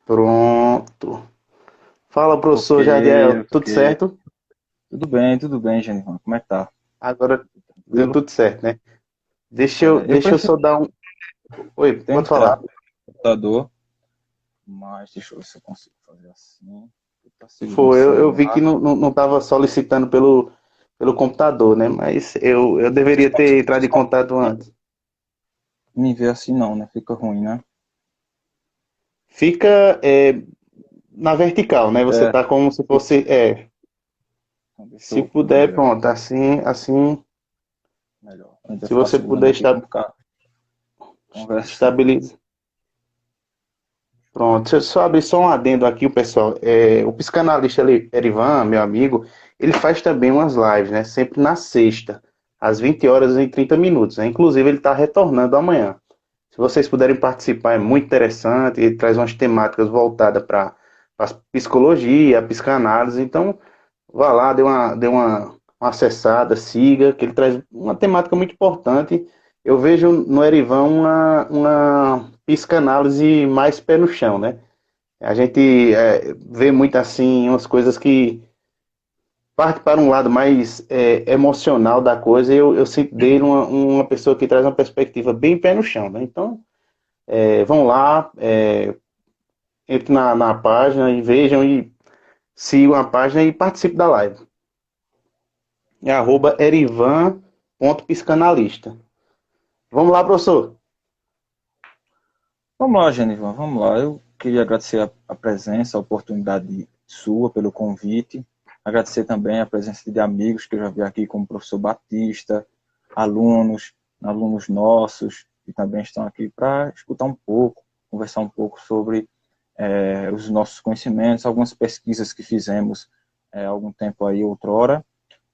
Pronto. Fala, Ok, professor Jadiel, tudo ok. certo? Tudo bem, Genivan. Como é que tá? Agora deu Tranquilo? tudo certo, né? Eu Deixa eu preciso só dar um. Oi, pode entrar falar. no computador, mas deixa eu ver se eu consigo fazer assim. Tá segurando o Foi, eu vi que celular. não estava solicitando pelo computador, né? Mas eu deveria ter entrado em contato antes. Me vê assim não, né? Fica ruim, né? Fica na vertical, né? Você É, tá como se fica. fosse. Então deixa Se eu puder, ver aqui pronto. Assim, melhor. Ainda se ficar você segurando puder aqui como ficar conversando. estabilizar. Pronto, deixa eu só abrir só um adendo aqui, o pessoal. O psicanalista Erivan, meu amigo, ele faz também umas lives, né? Sempre na sexta, às 20 horas e 30 minutos, né? Inclusive, ele está retornando amanhã. Se vocês puderem participar, é muito interessante. Ele traz umas temáticas voltadas para a psicologia, a psicanálise. Então, vá lá, uma acessada, siga, que ele traz uma temática muito importante. Eu vejo no Erivan uma psicanálise mais pé no chão, né? A gente vê muito assim, umas coisas que parte para um lado mais emocional da coisa, e eu sinto dele uma pessoa que traz uma perspectiva bem pé no chão, né? Então, vão lá, entre na página e vejam e sigam a página e participem da live. É @erivan.psicanalista. Vamos lá, professor. Vamos lá, Genivan, vamos lá. Eu queria agradecer a presença, a oportunidade sua pelo convite. Agradecer também a presença de amigos que eu já vi aqui, como o professor Batista, alunos, alunos nossos, que também estão aqui para escutar um pouco, conversar um pouco sobre os nossos conhecimentos, algumas pesquisas que fizemos há algum tempo aí, outrora,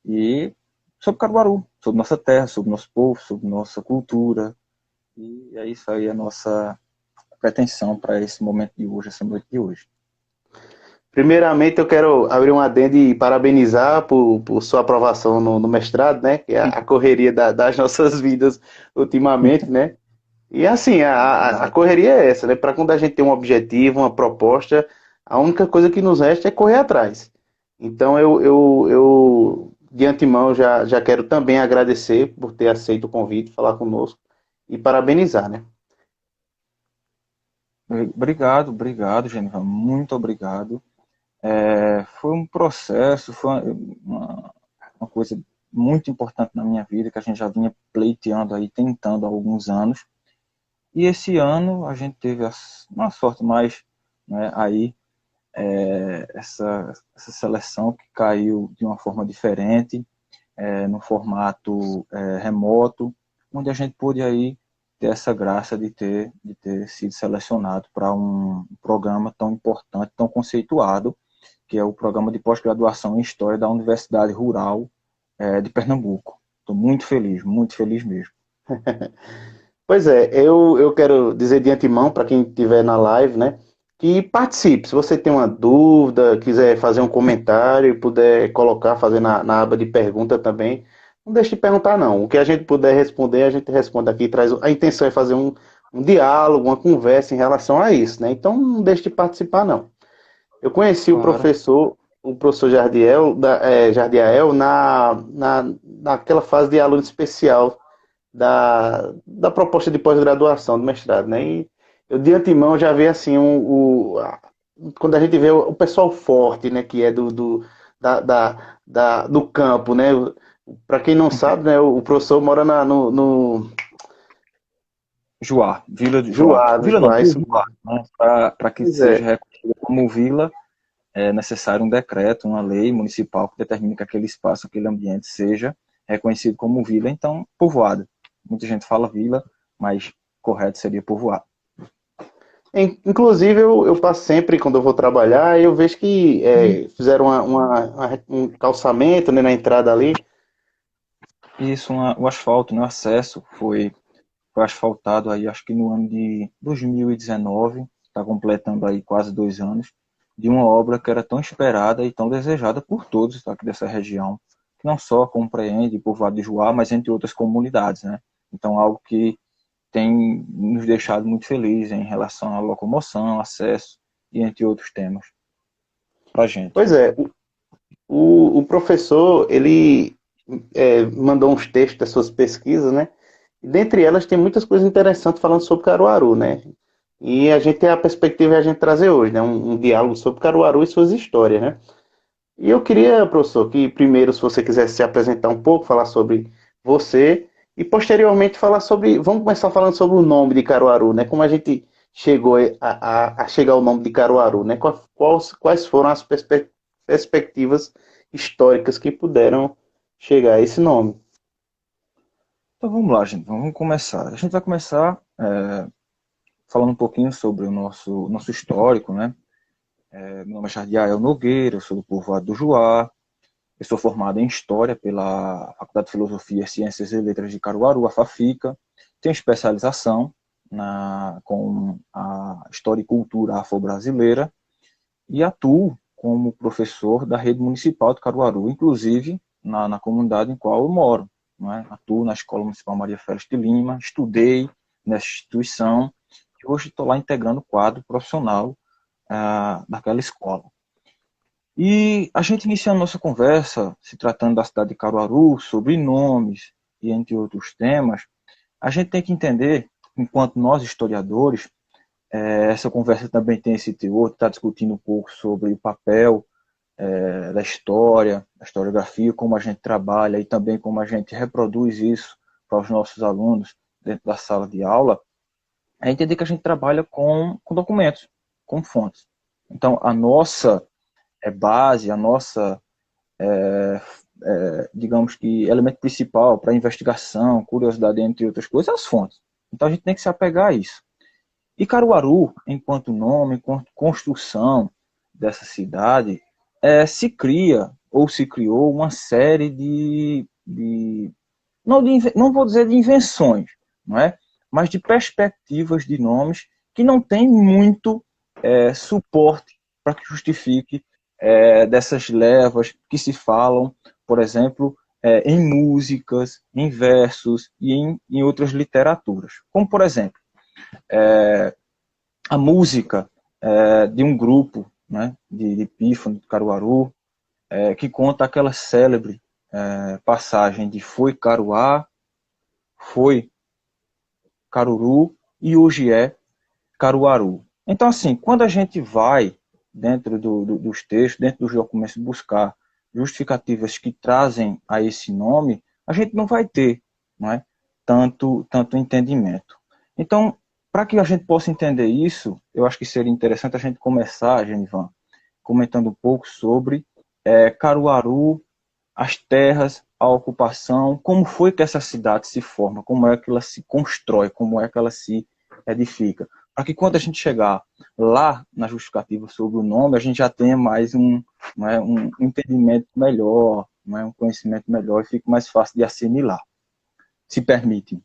e sobre Caruaru, sobre nossa terra, sobre nosso povo, sobre nossa cultura. E é isso aí, a nossa pretensão para esse momento de hoje, essa noite de hoje. Primeiramente, eu quero abrir um adendo e parabenizar por sua aprovação no mestrado, né? Que é a correria das nossas vidas ultimamente, né? E assim, a Obrigado. correria é essa, né? Para quando a gente tem um objetivo, uma proposta, a única coisa que nos resta é correr atrás. Então, eu de antemão, já quero também agradecer por ter aceito o convite, falar conosco e parabenizar, né? Obrigado, Genival, muito obrigado. Foi um processo, foi uma coisa muito importante na minha vida, que a gente já vinha pleiteando aí, tentando há alguns anos. E esse ano a gente teve uma sorte mais, né, aí, essa seleção que caiu de uma forma diferente, no formato remoto, onde a gente pôde aí ter essa graça de ter sido selecionado para um programa tão importante, tão conceituado, que é o programa de pós-graduação em História da Universidade Rural de Pernambuco. Estou muito feliz mesmo. Pois é, eu quero dizer de antemão para quem estiver na live, né, que participe. Se você tem uma dúvida, quiser fazer um comentário e puder colocar, fazer na aba de pergunta também, não deixe de perguntar, não. O que a gente puder responder, a gente responde aqui. A intenção é fazer um diálogo, uma conversa em relação a isso, né? Então não deixe de participar, não. Eu conheci Claro. o professor Jardiel, naquela fase de aluno especial da proposta de pós-graduação, do mestrado, né? E eu de antemão já vi assim quando a gente vê o pessoal forte, né, que é do campo, né? Para quem não sabe, né, o professor mora no Joá, Vila de Joá. Juá, no Vila não, Juá, isso Povoado, mesmo. né? Para que Pois seja é. reconhecida como vila, é necessário um decreto, uma lei municipal que determine que aquele espaço, aquele ambiente seja reconhecido como vila, então povoado. Muita gente fala vila, mas correto seria povoado. Inclusive, eu passo sempre, quando eu vou trabalhar, eu vejo que fizeram um calçamento, né, na entrada ali. Isso, o asfalto, né, o acesso foi asfaltado aí, acho que no ano de 2019, está completando aí quase 2 anos, de uma obra que era tão esperada e tão desejada por todos aqui dessa região, que não só compreende o povoado de Juá, mas entre outras comunidades, né? Então, algo que tem nos deixado muito felizes em relação à locomoção, acesso e entre outros temas para a gente. Pois é, o professor, ele mandou uns textos das suas pesquisas, né? E dentre elas tem muitas coisas interessantes falando sobre Caruaru, né? E a gente tem a perspectiva de a gente trazer hoje, né? Um diálogo sobre Caruaru e suas histórias, né? E eu queria, professor, que primeiro, se você quisesse se apresentar um pouco, falar sobre você, e posteriormente falar sobre. Vamos começar falando sobre o nome de Caruaru, né? Como a gente chegou a chegar ao nome de Caruaru, né? Quais foram as perspectivas históricas que puderam chegar a esse nome? Então vamos lá, gente, vamos começar. A gente vai começar falando um pouquinho sobre o nosso histórico, né? Meu nome é Jardiael Nogueira, eu sou do povoado do Juá, eu sou formado em História pela Faculdade de Filosofia, Ciências e Letras de Caruaru, a FAFICA, tenho especialização com a História e Cultura Afro-Brasileira e atuo como professor da rede municipal de Caruaru, inclusive na comunidade em qual eu moro. Não é? Atuo na Escola Municipal Maria Félix de Lima, estudei nessa instituição e hoje estou lá integrando o quadro profissional daquela escola. E a gente inicia a nossa conversa, se tratando da cidade de Caruaru, sobre nomes e entre outros temas, a gente tem que entender, enquanto nós historiadores, essa conversa também tem esse teor, está discutindo um pouco sobre o papel da história, da historiografia, como a gente trabalha e também como a gente reproduz isso para os nossos alunos dentro da sala de aula, é entender que a gente trabalha com documentos, com fontes. Então, a nossa base, a nossa, digamos que, elemento principal para investigação, curiosidade, entre outras coisas, é as fontes. Então, a gente tem que se apegar a isso. E Caruaru, enquanto nome, enquanto construção dessa cidade, se cria, ou se criou, uma série não vou dizer de invenções, não é? Mas de perspectivas de nomes que não tem muito suporte para que justifique dessas levas que se falam, por exemplo, em músicas, em versos e em outras literaturas. Como, por exemplo, a música de um grupo, né, de pífano, de Caruaru, que conta aquela célebre passagem de foi Caruá, foi Caruru e hoje é Caruaru. Então, assim, quando a gente vai dentro dos textos, dentro dos documentos, buscar justificativas que trazem a esse nome, a gente não vai ter, não é, tanto entendimento. Então, para que a gente possa entender isso, eu acho que seria interessante a gente começar, Genivan, comentando um pouco sobre Caruaru, as terras, a ocupação, como foi que essa cidade se forma, como é que ela se constrói, como é que ela se edifica. Para que quando a gente chegar lá na justificativa sobre o nome, a gente já tenha mais um entendimento melhor, um conhecimento melhor e fique mais fácil de assimilar. Se permite.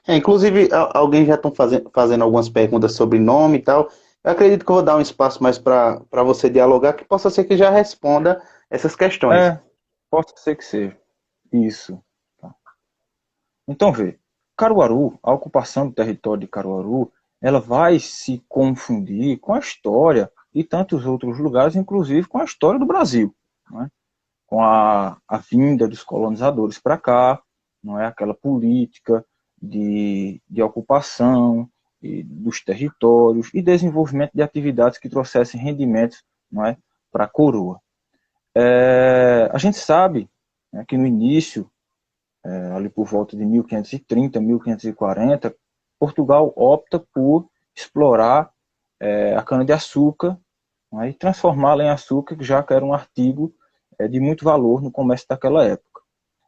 Inclusive, alguém já estão fazendo algumas perguntas sobre nome e tal. Eu acredito que eu vou dar um espaço mais para você dialogar, que possa ser que já responda essas questões. Pode ser que seja. Isso. Tá. Então, vê. Caruaru, a ocupação do território de Caruaru, ela vai se confundir com a história e tantos outros lugares, inclusive com a história do Brasil, não é? Com a vinda dos colonizadores para cá, não é? Aquela política de ocupação dos territórios e desenvolvimento de atividades que trouxessem rendimentos, não é, para a coroa. A gente sabe, né, que no início, ali por volta de 1530, 1540, Portugal opta por explorar a cana-de-açúcar, né, e transformá-la em açúcar, já que era um artigo de muito valor no comércio daquela época.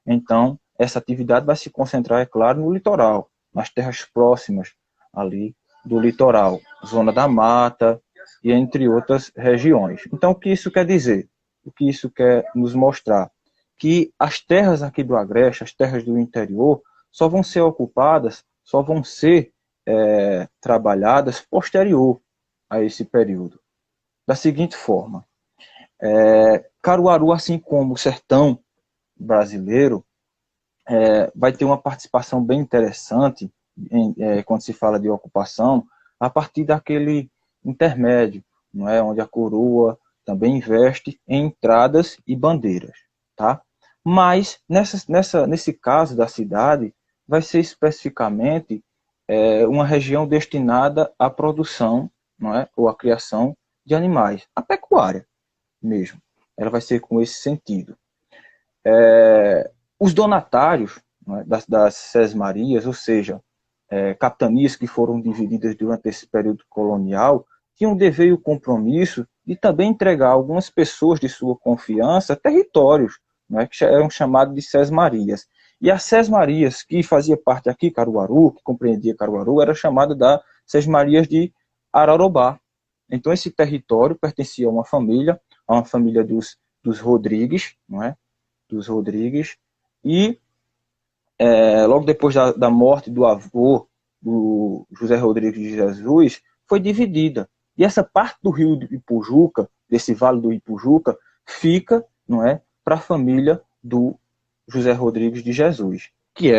Então, essa atividade vai se concentrar, é claro, no litoral, nas terras próximas ali do litoral, zona da mata e entre outras regiões. Então, o que isso quer dizer? O que isso quer nos mostrar? Que as terras aqui do Agreste, as terras do interior, só vão ser ocupadas, só vão ser trabalhadas posterior a esse período. Da seguinte forma, Caruaru, assim como o sertão brasileiro, vai ter uma participação bem interessante quando se fala de ocupação, a partir daquele intermédio, não é? Onde a coroa também investe em entradas e bandeiras, tá? Mas, nesse caso da cidade, vai ser especificamente uma região destinada à produção, não é? Ou à criação de animais, a pecuária mesmo. Ela vai ser com esse sentido. Os donatários, não é? das sesmarias, ou seja, capitanias que foram divididas durante esse período colonial, tinham o dever e o compromisso de também entregar a algumas pessoas de sua confiança territórios, não é? Que eram chamados de sesmarias. E as sesmarias que fazia parte aqui, Caruaru, que compreendia Caruaru, era chamada das sesmarias de Ararobá. Então esse território pertencia a uma família dos Rodrigues, não é? Dos Rodrigues, e logo depois da morte do avô do José Rodrigues de Jesus, foi dividida. E essa parte do rio do Ipujuca, desse vale do Ipujuca, fica, não é, para a família do José Rodrigues de Jesus, que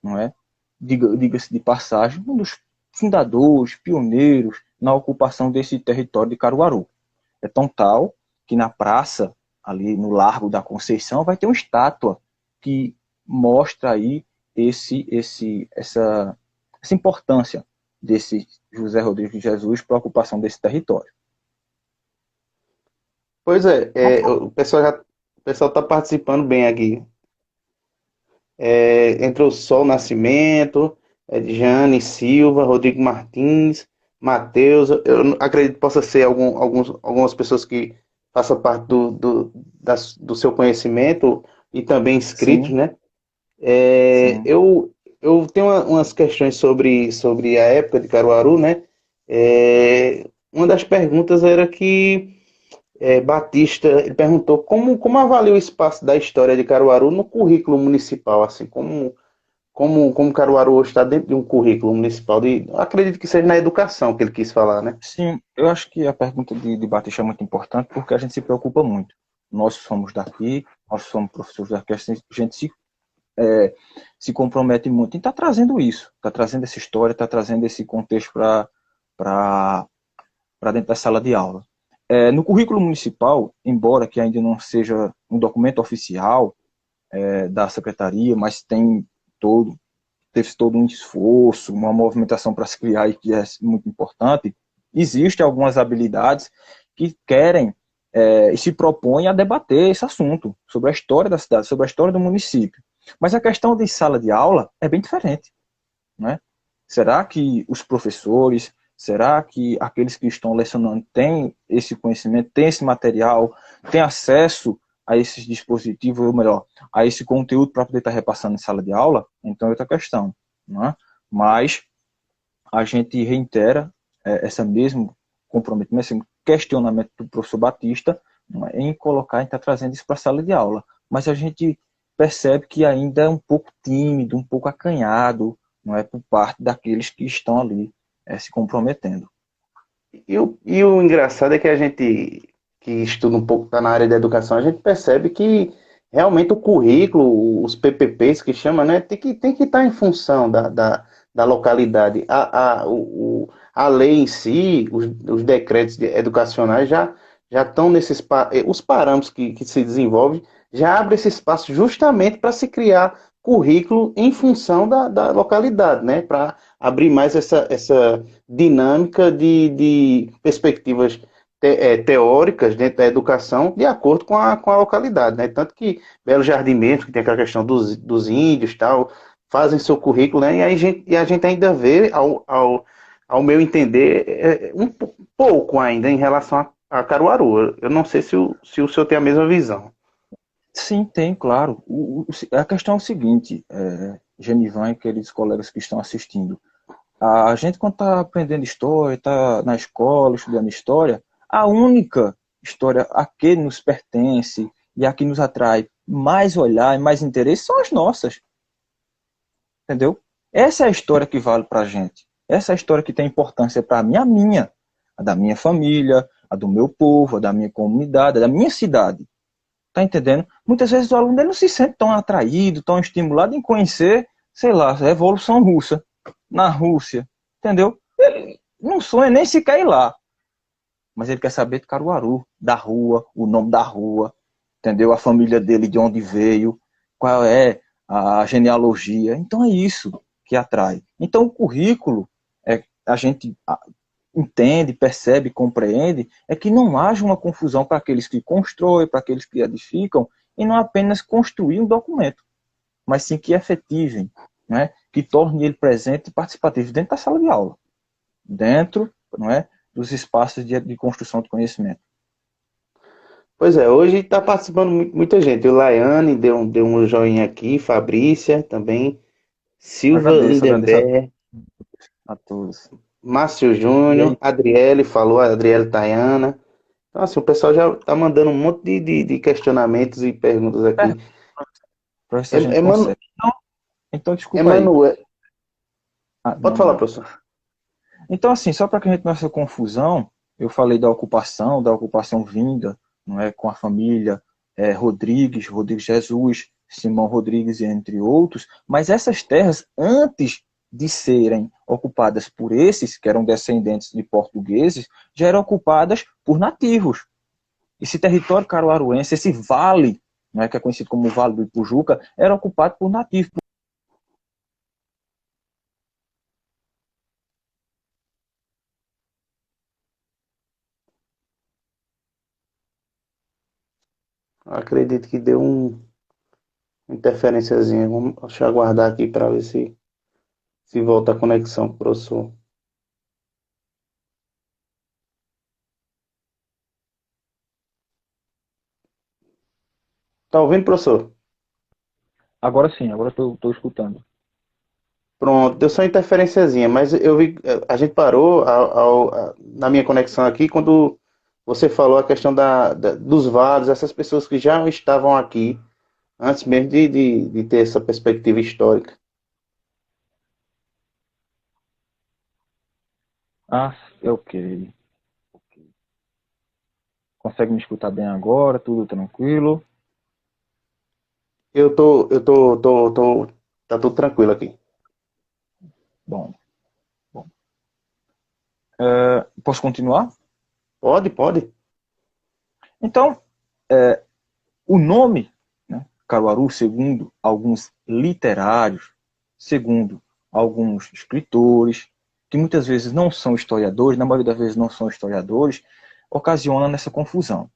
não é, diga-se de passagem, um dos fundadores, pioneiros na ocupação desse território de Caruaru. É tão tal que na praça, ali no Largo da Conceição, vai ter uma estátua que mostra aí essa importância desse José Rodrigues de Jesus para a ocupação desse território. Pois o pessoal está participando bem aqui. Entrou Sol Nascimento, Jane Silva, Rodrigo Martins, Matheus. Eu acredito que possa ser algumas pessoas que façam parte do seu conhecimento e também inscritos, Sim. né? Eu tenho umas questões sobre a época de Caruaru, né? Uma das perguntas era que Batista ele perguntou como avalia o espaço da história de Caruaru no currículo municipal, assim, como Caruaru hoje está dentro de um currículo municipal. Acredito que seja na educação que ele quis falar, né? Sim, eu acho que a pergunta de Batista é muito importante porque a gente se preocupa muito. Nós somos daqui, nós somos professores daqui, a gente se compromete muito em estar trazendo isso, está trazendo essa história, está trazendo esse contexto para dentro da sala de aula. No currículo municipal, embora que ainda não seja um documento oficial da secretaria, mas teve todo um esforço, uma movimentação para se criar e que é muito importante, existem algumas habilidades que querem e se propõem a debater esse assunto, sobre a história da cidade, sobre a história do município. Mas a questão de sala de aula é bem diferente, né? Será que os professores, será que aqueles que estão lecionando têm esse conhecimento, têm esse material, têm acesso a esses dispositivos, ou melhor, a esse conteúdo para poder estar repassando em sala de aula? Então é outra questão, né? Mas a gente reitera esse mesmo comprometimento, esse questionamento do professor Batista, né, em colocar, em estar trazendo isso para a sala de aula. Mas a gente percebe que ainda é um pouco tímido, um pouco acanhado, não é, por parte daqueles que estão ali se comprometendo. E o engraçado é que a gente que estuda um pouco, está na área da educação, a gente percebe que realmente o currículo, os PPPs que chama, né, tem que estar em função da localidade. A lei em si, os decretos educacionais já estão os parâmetros que se desenvolvem, já abre esse espaço justamente para se criar currículo em função da localidade, né, para abrir mais essa dinâmica de perspectivas teóricas dentro da educação de acordo com a localidade, né? Tanto que Belo Jardim mesmo, que tem aquela questão dos índios tal, fazem seu currículo, né? E a gente ainda vê, ao meu entender, um pouco ainda em relação a Caruaru. Eu não sei se o senhor tem a mesma visão. Sim, tem, claro. A questão é o seguinte, Genivan e queridos colegas que estão assistindo. A gente, quando está aprendendo história, está na escola, estudando história, a única história a que nos pertence e a que nos atrai mais olhar e mais interesse são as nossas. Entendeu? Essa é a história que vale para a gente. Essa é a história que tem importância para mim, a minha, a da minha família, a do meu povo, a da minha comunidade, a da minha cidade. Tá entendendo? Muitas vezes o aluno ele não se sente tão atraído, tão estimulado em conhecer, sei lá, a Revolução Russa. na Rússia, entendeu? Ele não sonha nem sequer ir lá, mas ele quer saber de Caruaru, da rua, o nome da rua, entendeu? A família dele, de onde veio, qual é a genealogia. Então é isso que atrai. Então o currículo, a gente entende, percebe, compreende, é que não haja uma confusão para aqueles que constroem, para aqueles que edificam, e não apenas construir um documento, mas sim que efetivem, né? Que torne ele presente e participativo dentro da sala de aula, dentro, não é, dos espaços de construção de conhecimento. Pois é, hoje está participando muita gente. O Laiane deu um joinha aqui, Fabrícia também, Silva Agradeço Lindenberg, a todos. Márcio E Júnior, aí, Adriele falou, Adriele Tayana. Então, assim, o pessoal já está mandando um monte de questionamentos e perguntas aqui. para ver se a gente consegue. Então, desculpa aí. Emanuel, pode Não, falar, não. professor. Então, assim, só para que a gente não faça confusão, eu falei da ocupação vinda, não é, com a família Rodrigues Jesus, Simão Rodrigues, entre outros, mas essas terras, antes de serem ocupadas por esses, que eram descendentes de portugueses, já eram ocupadas por nativos. Esse território caruaruense, esse vale, não é, que é conhecido como o Vale do Ipujuca, era ocupado por nativos. Acredito que deu uma interferenciazinha. Deixa eu aguardar aqui para ver se volta a conexão com o professor. Tá ouvindo, professor? Agora sim, agora estou escutando. Pronto, deu só uma interferenciazinha, mas eu vi, a gente parou na minha conexão aqui quando você falou a questão dos vales, essas pessoas que já estavam aqui antes mesmo de ter essa perspectiva histórica. Ah, é ok. Consegue me escutar bem agora? Tudo tranquilo? Tá tudo tranquilo aqui. Bom, bom. Posso continuar? Pode, pode. Então, o nome, né, Caruaru, segundo alguns literários, segundo alguns escritores, que muitas vezes não são historiadores, na maioria das vezes não são historiadores, ocasiona nessa confusão.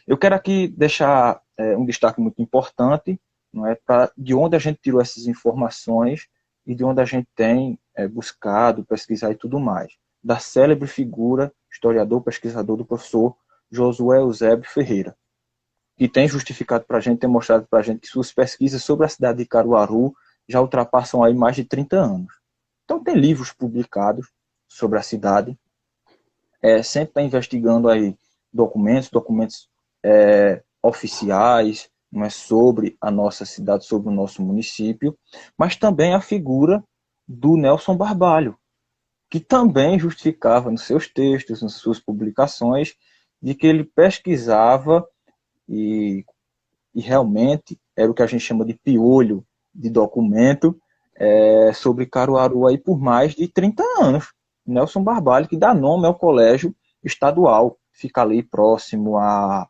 Eu quero aqui deixar um destaque muito importante, não é, de onde a gente tirou essas informações e de onde a gente tem buscado, pesquisar e tudo mais. Da célebre figura, historiador, pesquisador do professor Josué Eusébio Ferreira, que tem justificado para a gente, tem mostrado para a gente que suas pesquisas sobre a cidade de Caruaru já ultrapassam aí mais de 30 anos. Então tem livros publicados sobre a cidade, sempre está investigando aí documentos oficiais, não é, sobre a nossa cidade, sobre o nosso município, mas também a figura do Nelson Barbalho, que também justificava nos seus textos, nas suas publicações, de que ele pesquisava e, e realmente era o que a gente chama de piolho de documento sobre Caruaru aí por mais de 30 anos. Nelson Barbalho, que dá nome ao colégio estadual, fica ali próximo a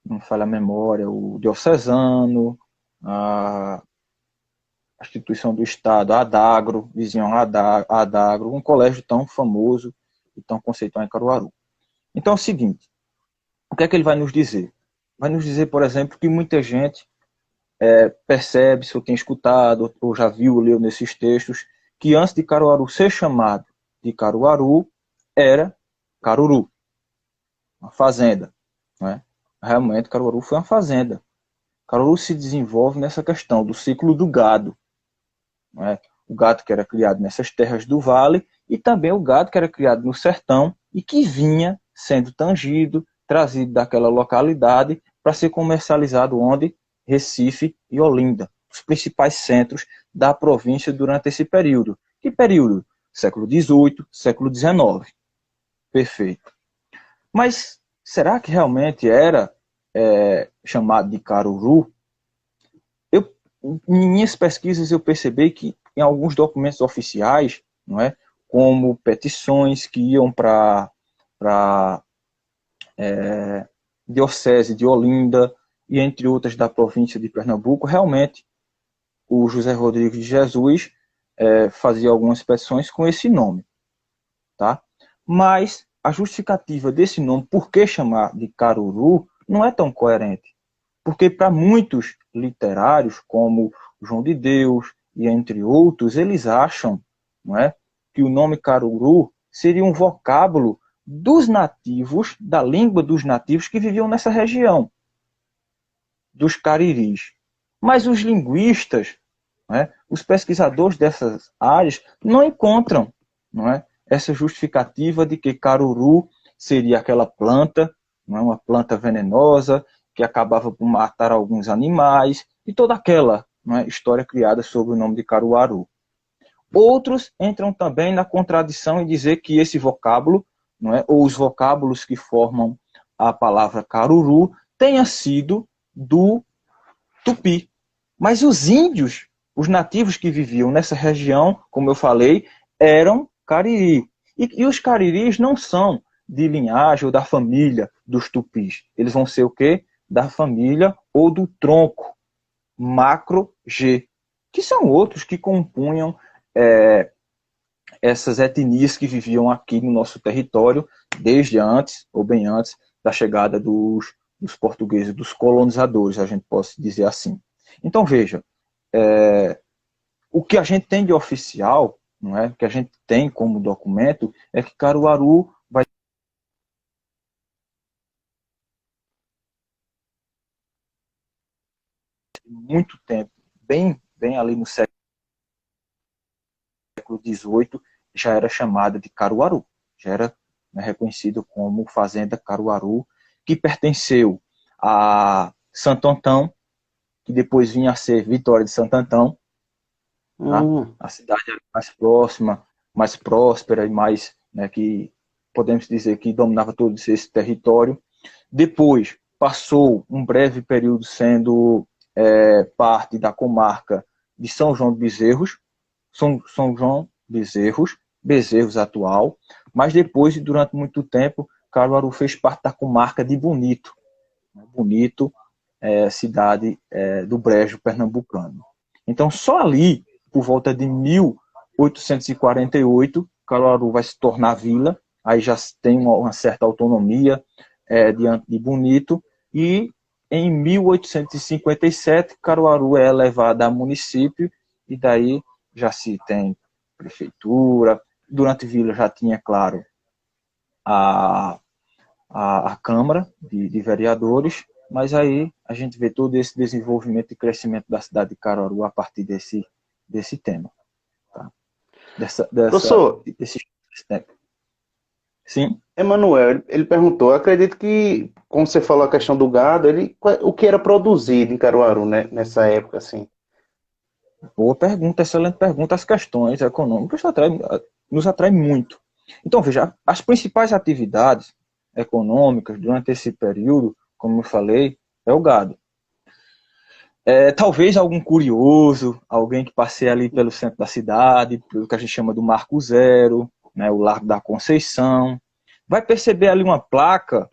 não falha a memória, o diocesano, a instituição do Estado, a Adagro, vizinho a Adagro, um colégio tão famoso e tão conceituado em Caruaru. Então é o seguinte, o que é que ele vai nos dizer? Vai nos dizer, por exemplo, que muita gente percebe, se eu tenho escutado, ou já viu, leu nesses textos, que antes de Caruaru ser chamado de Caruaru, era Caruru, uma fazenda. Não é? Realmente, Caruaru foi uma fazenda. Caruaru se desenvolve nessa questão do ciclo do gado. Não é? O gado que era criado nessas terras do vale e também o gado que era criado no sertão e que vinha sendo tangido, trazido daquela localidade para ser comercializado onde? Recife e Olinda, os principais centros da província durante esse período. Que período? Século XVIII, século XIX. Perfeito. Mas será que realmente era chamado de Caruru? Em minhas pesquisas eu percebi que em alguns documentos oficiais, não é? Como petições que iam para Diocese de Olinda, e entre outras da província de Pernambuco, realmente o José Rodrigues de Jesus fazia algumas petições com esse nome. Tá? Mas a justificativa desse nome, por que chamar de Caruru, não é tão coerente. Porque para muitos literários, como João de Deus e entre outros, eles acham, não é, que o nome Caruru seria um vocábulo dos nativos, da língua dos nativos que viviam nessa região, dos cariris. Mas os linguistas, não é, os pesquisadores dessas áreas, não encontram, não é, essa justificativa de que Caruru seria aquela planta, não é, uma planta venenosa, que acabava por matar alguns animais, e toda aquela, não é, história criada sobre o nome de Caruaru. Outros entram também na contradição em dizer que esse vocábulo, não é, ou os vocábulos que formam a palavra Caruru, tenha sido do Tupi. Mas os índios, os nativos que viviam nessa região, como eu falei, eram Cariri. E os Cariris não são de linhagem ou da família dos Tupis. Eles vão ser o quê? Da família ou do tronco macro-G, que são outros que compunham essas etnias que viviam aqui no nosso território desde antes, ou bem antes, da chegada dos portugueses, dos colonizadores, a gente pode dizer assim. Então, veja, o que a gente tem de oficial, não é? O que a gente tem como documento é que Caruaru vai ter muito tempo, bem ali no século XVIII, já era chamada de Caruaru, já era, né, reconhecido como Fazenda Caruaru, que pertenceu a Santo Antão, que depois vinha a ser Vitória de Santo Antão, tá? A cidade era mais próxima, mais próspera e mais, né, que podemos dizer que dominava todo esse território. Depois passou um breve período sendo parte da comarca de São João de Bezerros, São João Bezerros atual, mas depois, durante muito tempo, Caruaru fez parte da comarca de Bonito. Bonito, cidade do Brejo pernambucano. Então, só ali, por volta de 1848, Caruaru vai se tornar vila, aí já tem uma certa autonomia diante de Bonito, e em 1857, Caruaru é elevada a município, e daí já se tem prefeitura. Durante vila já tinha, claro, a Câmara de Vereadores, mas aí a gente vê todo esse desenvolvimento e crescimento da cidade de Caruaru a partir desse tema. Tá? Professor, desse tempo. Sim? Emanuel, ele perguntou, acredito que, como você falou a questão do gado, o que era produzido em Caruaru, né, nessa época, assim? Boa pergunta, excelente pergunta. As questões econômicas nos atraem muito. Então, veja, as principais atividades econômicas durante esse período, como eu falei, é o gado. Talvez algum curioso, alguém que passeie ali pelo centro da cidade, pelo que a gente chama do Marco Zero, né, o Largo da Conceição, vai perceber ali uma placa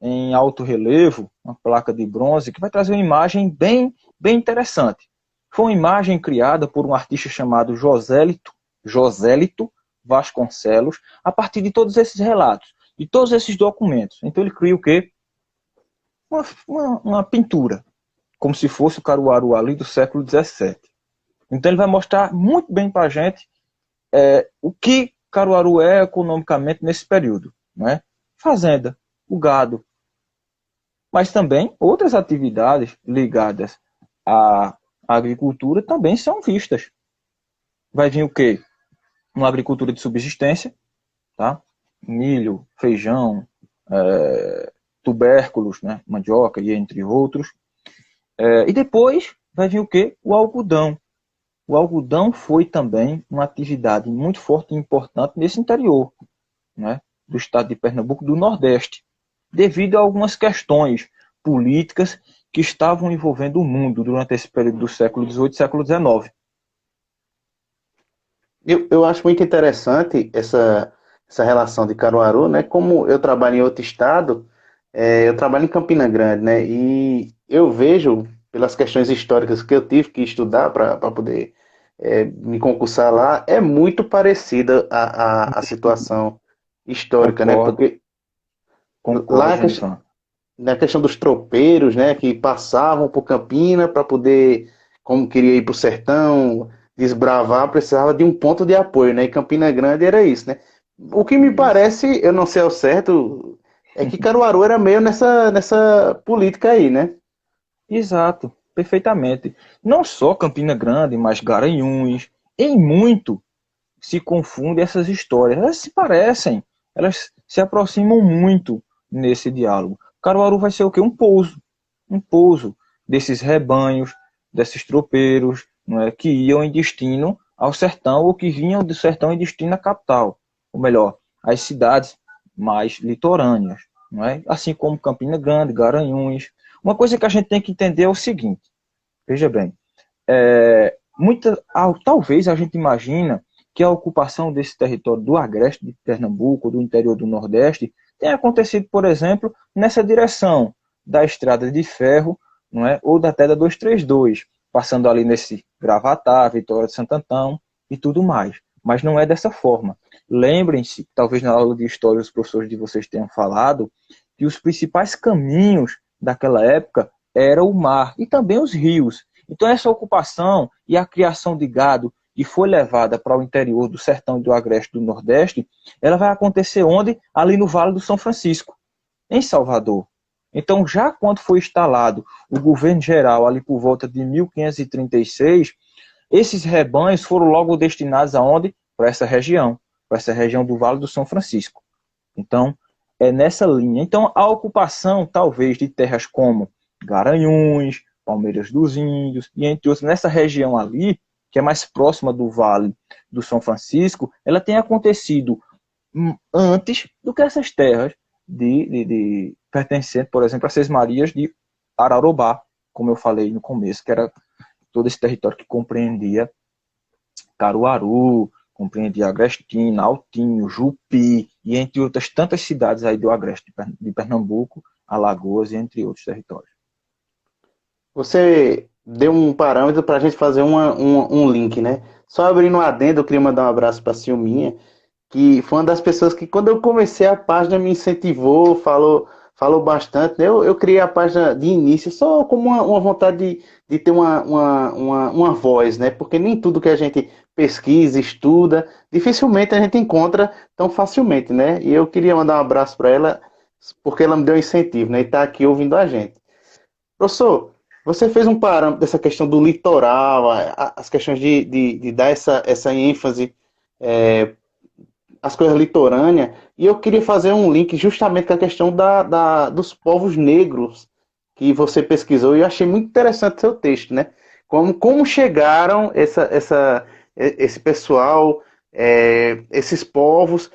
em alto relevo, uma placa de bronze, que vai trazer uma imagem bem interessante. Foi uma imagem criada por um artista chamado Josélito Vasconcelos, a partir de todos esses relatos, de todos esses documentos. Então ele cria o quê? Uma pintura, como se fosse o Caruaru ali do século XVII. Então ele vai mostrar muito bem para a gente o que Caruaru é economicamente nesse período. Não é? Fazenda, o gado, mas também outras atividades ligadas à agricultura também são vistas. Vai vir o quê? Uma agricultura de subsistência, tá? Milho, feijão, tubérculos, né? Mandioca e entre outros. E depois vai vir o quê? O algodão. O algodão foi também uma atividade muito forte e importante nesse interior, né? Do estado de Pernambuco, do Nordeste, devido a algumas questões políticas que estavam envolvendo o mundo durante esse período do século XVIII e século XIX. Eu acho muito interessante essa relação de Caruaru, né? Como eu trabalho em outro estado, eu trabalho em Campina Grande, né? E eu vejo, pelas questões históricas que eu tive que estudar para poder me concursar lá, é muito parecida a situação histórica, né? Concordo, Porque lá concordo, Genivan. na questão dos tropeiros, né, que passavam por Campina para poder, como queria ir para o sertão, desbravar, precisava de um ponto de apoio, né? E Campina Grande era isso, né? O que me Isso. parece, eu não sei ao certo, é que Caruaru era meio nessa política aí, né? Exato, perfeitamente. Não só Campina Grande, mas Garanhuns, em muito se confundem essas histórias. Elas se parecem, elas se aproximam muito nesse diálogo. Caruaru vai ser o quê? Um pouso desses rebanhos, desses tropeiros, não é, que iam em destino ao sertão ou que vinham do sertão em destino à capital, ou melhor, às cidades mais litorâneas, não é? Assim como Campina Grande, Garanhuns. Uma coisa que a gente tem que entender é o seguinte, veja bem, talvez a gente imagina que a ocupação desse território do agreste de Pernambuco, do interior do Nordeste, tenha acontecido, por exemplo, nessa direção da estrada de ferro, não é? Ou da Teda 232, passando ali nesse Gravatá, Vitória de Santo Antão e tudo mais. Mas não é dessa forma. Lembrem-se, talvez na aula de história os professores de vocês tenham falado, que os principais caminhos daquela época era o mar e também os rios. Então, essa ocupação e a criação de gado que foi levada para o interior do sertão e do agreste do Nordeste, ela vai acontecer onde? Ali no Vale do São Francisco, em Salvador. Então, já quando foi instalado o governo geral, ali por volta de 1536, esses rebanhos foram logo destinados aonde? Para essa região do Vale do São Francisco. Então, é nessa linha. Então, a ocupação, talvez, de terras como Garanhuns, Palmeiras dos Índios, e entre outros, nessa região ali, que é mais próxima do Vale do São Francisco, ela tem acontecido antes do que essas terras pertencentes, por exemplo, a Seis Marias de Ararobá, como eu falei no começo, que era todo esse território que compreendia Caruaru, compreendia Agrestina, Altinho, Jupi, e entre outras tantas cidades aí do Agreste de Pernambuco, Alagoas e entre outros territórios. Você deu um parâmetro para a gente fazer um link, né? Só abrindo um adendo, eu queria mandar um abraço para a Silminha, que foi uma das pessoas que, quando eu comecei a página, me incentivou, falou bastante, né? Eu criei a página de início só como uma vontade de ter uma voz, né? Porque nem tudo que a gente pesquisa, estuda, dificilmente a gente encontra tão facilmente, né? E eu queria mandar um abraço para ela, porque ela me deu um incentivo, né? E está aqui ouvindo a gente. Professor, você fez um parâmetro dessa questão do litoral, as questões de dar essa ênfase é, as coisas litorâneas, e eu queria fazer um link justamente com a questão dos povos negros que você pesquisou, e eu achei muito interessante seu texto, né? Como chegaram esse pessoal, esses povos,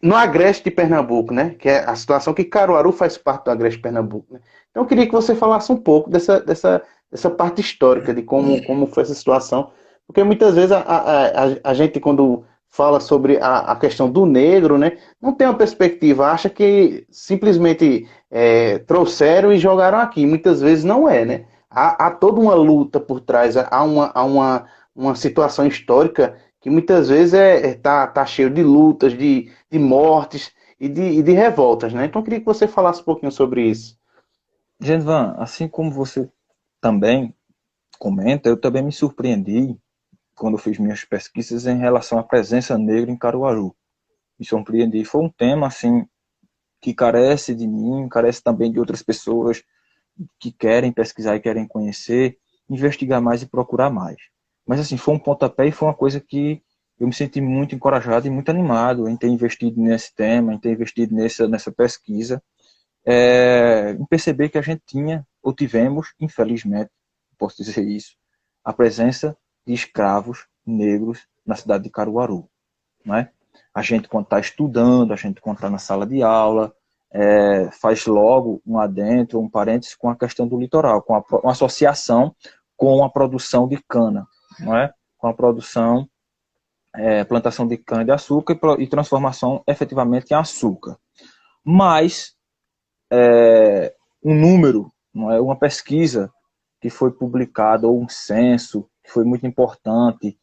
no Agreste de Pernambuco, né? Que é a situação que Caruaru faz parte do Agreste de Pernambuco. Né? Então eu queria que você falasse um pouco dessa parte histórica, de como foi essa situação, porque muitas vezes a gente, quando fala sobre a questão do negro, né, não tem uma perspectiva, acha que simplesmente trouxeram e jogaram aqui. Muitas vezes não é, né? Há toda uma luta por trás, uma situação histórica que muitas vezes tá cheio de lutas, de mortes e de revoltas, né? Então eu queria que você falasse um pouquinho sobre isso. Genvan, assim como você também comenta, eu também me surpreendi quando eu fiz minhas pesquisas em relação à presença negra em Caruaru. Me surpreendi. Foi um tema, assim, que carece de mim, carece também de outras pessoas que querem pesquisar e querem conhecer, investigar mais e procurar mais. Mas, assim, foi um pontapé e foi uma coisa que eu me senti muito encorajado e muito animado em ter investido nesse tema, em ter investido nessa pesquisa, em perceber que a gente tinha, ou tivemos, infelizmente, posso dizer isso, a presença de escravos negros na cidade de Caruaru. Não é? A gente, quando está estudando, a gente, quando está na sala de aula, faz logo um adentro, um parênteses com a questão do litoral, com uma associação com a produção de cana, não é? Com a produção plantação de cana-de-açúcar e transformação efetivamente em açúcar. Mas um número, não é, uma pesquisa que foi publicada, ou um censo, que foi muito importante,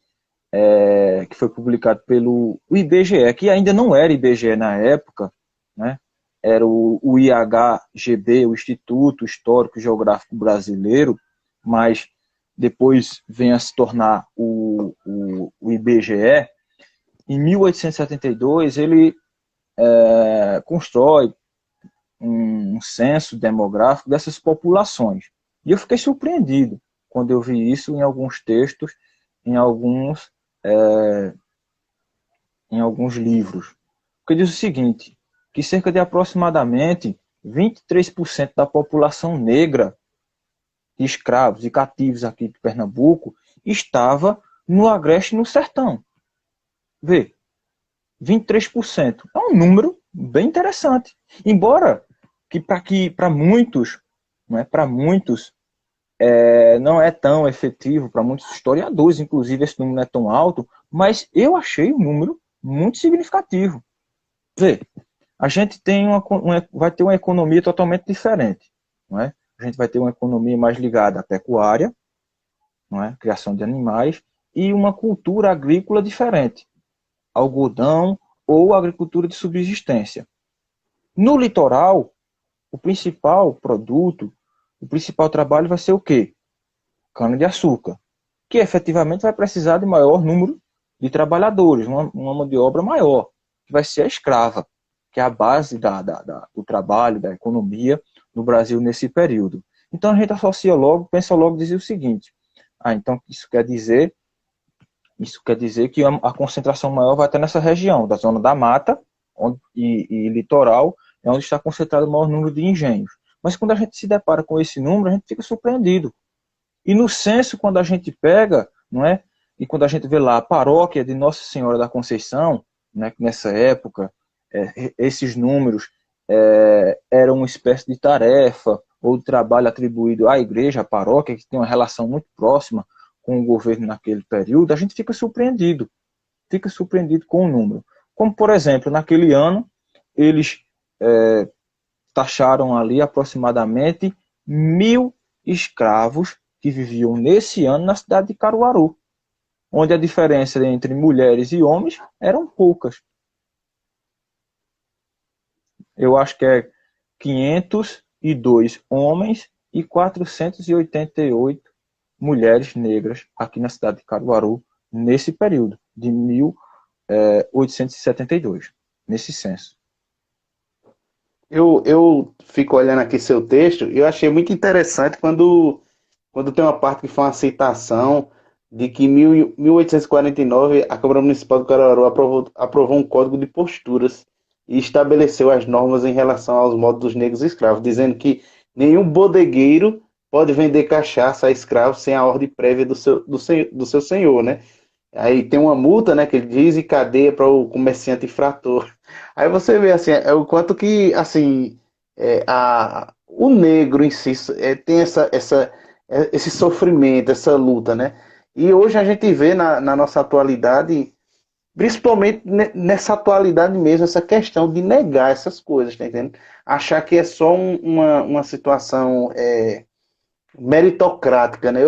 que foi publicado pelo IBGE, que ainda não era IBGE na época, né? Era o IHGB, o Instituto Histórico e Geográfico Brasileiro, mas depois vem a se tornar o IBGE. Em 1872, ele constrói um censo demográfico dessas populações. E eu fiquei surpreendido quando eu vi isso em alguns textos, em alguns livros. Porque diz o seguinte, que cerca de aproximadamente 23% da população negra de escravos e cativos aqui de Pernambuco estava no Agreste e no Sertão. Vê, 23%. É um número bem interessante. Embora que para muitos, não é, para muitos não é tão efetivo, para muitos historiadores, inclusive, esse número não é tão alto, mas eu achei um número muito significativo. Vê, a gente vai ter uma economia totalmente diferente, não é? A gente vai ter uma economia mais ligada à pecuária, não é? Criação de animais, e uma cultura agrícola diferente, algodão ou agricultura de subsistência. No litoral, o principal produto, o principal trabalho vai ser o quê? Cana-de-açúcar, que efetivamente vai precisar de maior número de trabalhadores, uma mão de obra maior, que vai ser a escrava, que é a base do trabalho, da economia no Brasil nesse período. Então a gente associa logo, pensa logo, dizer o seguinte, então isso quer dizer que a concentração maior vai estar nessa região, da zona da mata e litoral, é onde está concentrado o maior número de engenhos. Mas quando a gente se depara com esse número, a gente fica surpreendido. E no censo, quando a gente pega, não é? E quando a gente vê lá a paróquia de Nossa Senhora da Conceição, né, que nessa época, esses números eram uma espécie de tarefa ou de trabalho atribuído à igreja, à paróquia, que tem uma relação muito próxima com o governo naquele período, a gente fica surpreendido com o número. Como, por exemplo, naquele ano, eles taxaram ali aproximadamente 1.000 escravos que viviam nesse ano na cidade de Caruaru, onde a diferença entre mulheres e homens eram poucas. Eu acho que é 502 homens e 488 mulheres negras aqui na cidade de Caruaru, nesse período, de 1872, nesse censo. Eu fico olhando aqui seu texto e eu achei muito interessante quando tem uma parte que foi uma citação de que em 1849 a Câmara Municipal de Caruaru aprovou um código de posturas e estabeleceu as normas em relação aos modos dos negros escravos, dizendo que nenhum bodegueiro pode vender cachaça a escravos sem a ordem prévia do seu senhor, né? Aí tem uma multa, né, que ele diz, e cadeia para o comerciante infrator. Aí você vê, assim, o quanto que, assim, o negro em si tem esse sofrimento, essa luta, né? E hoje a gente vê na nossa atualidade, principalmente nessa atualidade mesmo, essa questão de negar essas coisas, tá entendendo? Achar que é só uma situação meritocrática, né?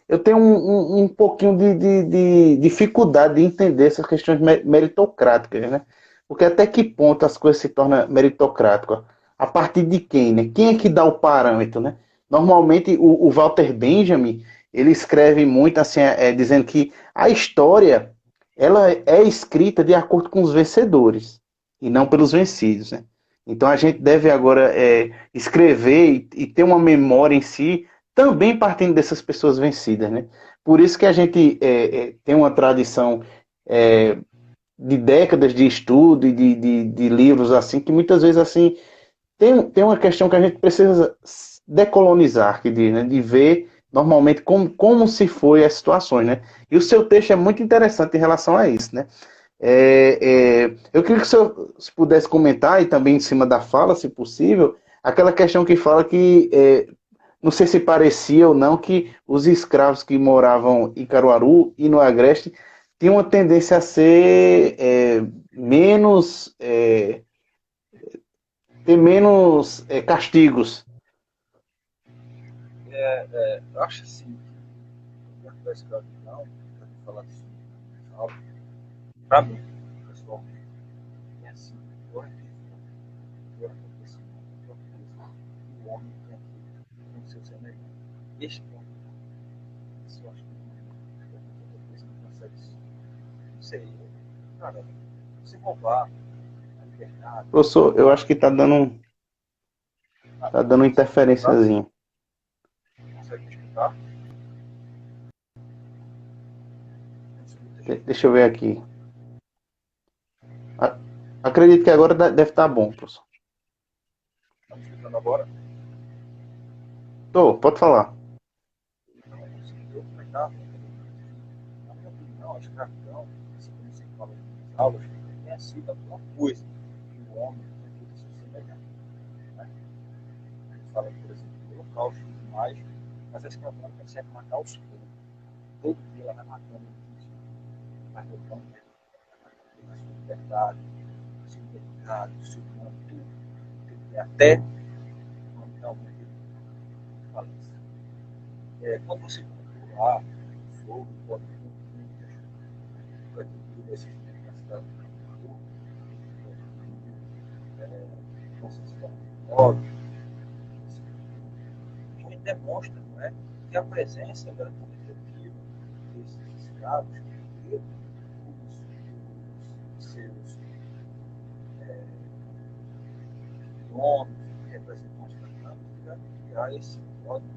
Eu tenho um pouquinho de dificuldade de entender essas questões meritocráticas, né? Porque até que ponto as coisas se tornam meritocráticas? A partir de quem, né? Quem é que dá o parâmetro, né? Normalmente o Walter Benjamin, ele escreve muito assim, dizendo que a história ela é escrita de acordo com os vencedores e não pelos vencidos, né? Então a gente deve agora escrever e ter uma memória em si também partindo dessas pessoas vencidas, né? Por isso que a gente tem uma tradição de décadas de estudo e de livros assim, que muitas vezes assim tem uma questão que a gente precisa decolonizar, que diz, né? De ver normalmente como se foi as situações, né? E o seu texto é muito interessante em relação a isso, né? Eu queria que o senhor pudesse comentar, e também em cima da fala, se possível, aquela questão que fala que não sei se parecia ou não, que os escravos que moravam em Caruaru e no Agreste tinha uma tendência a ser menos, ter menos castigos. Eu acho assim, dentro da escravidão, para falar assim, para mim, pessoalmente, é assim, eu acredito que acontecimento, o homem tem aqui com seu semelhante. Este ponto, isso eu acho que outra coisa não consegue, não sei, cara, se roubar a liberdade, Professor, eu acho que ah, tá dando uma consegue me escutar? interferênciazinha. Consegue me escutar? Não escuta, Deixa eu ver aqui. Acredito que agora deve estar bom, professor. está me escutando agora? Tô, pode falar. Não conseguiu comentar? Na minha opinião, a escravidão, assim como você fala nas aulas, tenha sido alguma coisa que o homem tem que se semelhar. Né? A gente fala, por exemplo, do holocausto e tudo mais, mas a escravidão consegue matar os poucos. Todo dia ela vai matando os vai roubando a sua liberdade, a sua identidade, o seu nome, tudo. Até quando realmente ele fala isso. Quando você controlar o fogo, pode ter esses capacidades de controle, que demonstra, não é, que a presença da efetiva desses escravos e os seus donos que representam as capitais, criar esse código,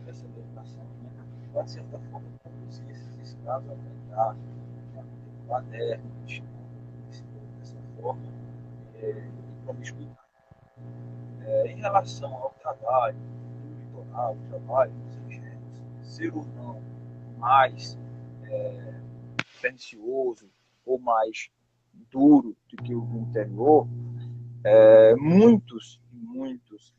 essa legislação, né, para, de certa forma, conduzir esses escravos a aumentar, a baderna, dessa forma, e promiscuidade. Em relação ao trabalho, no litoral, o trabalho nos engenhos, ser ou não mais pernicioso ou mais duro do que o do interior, muitos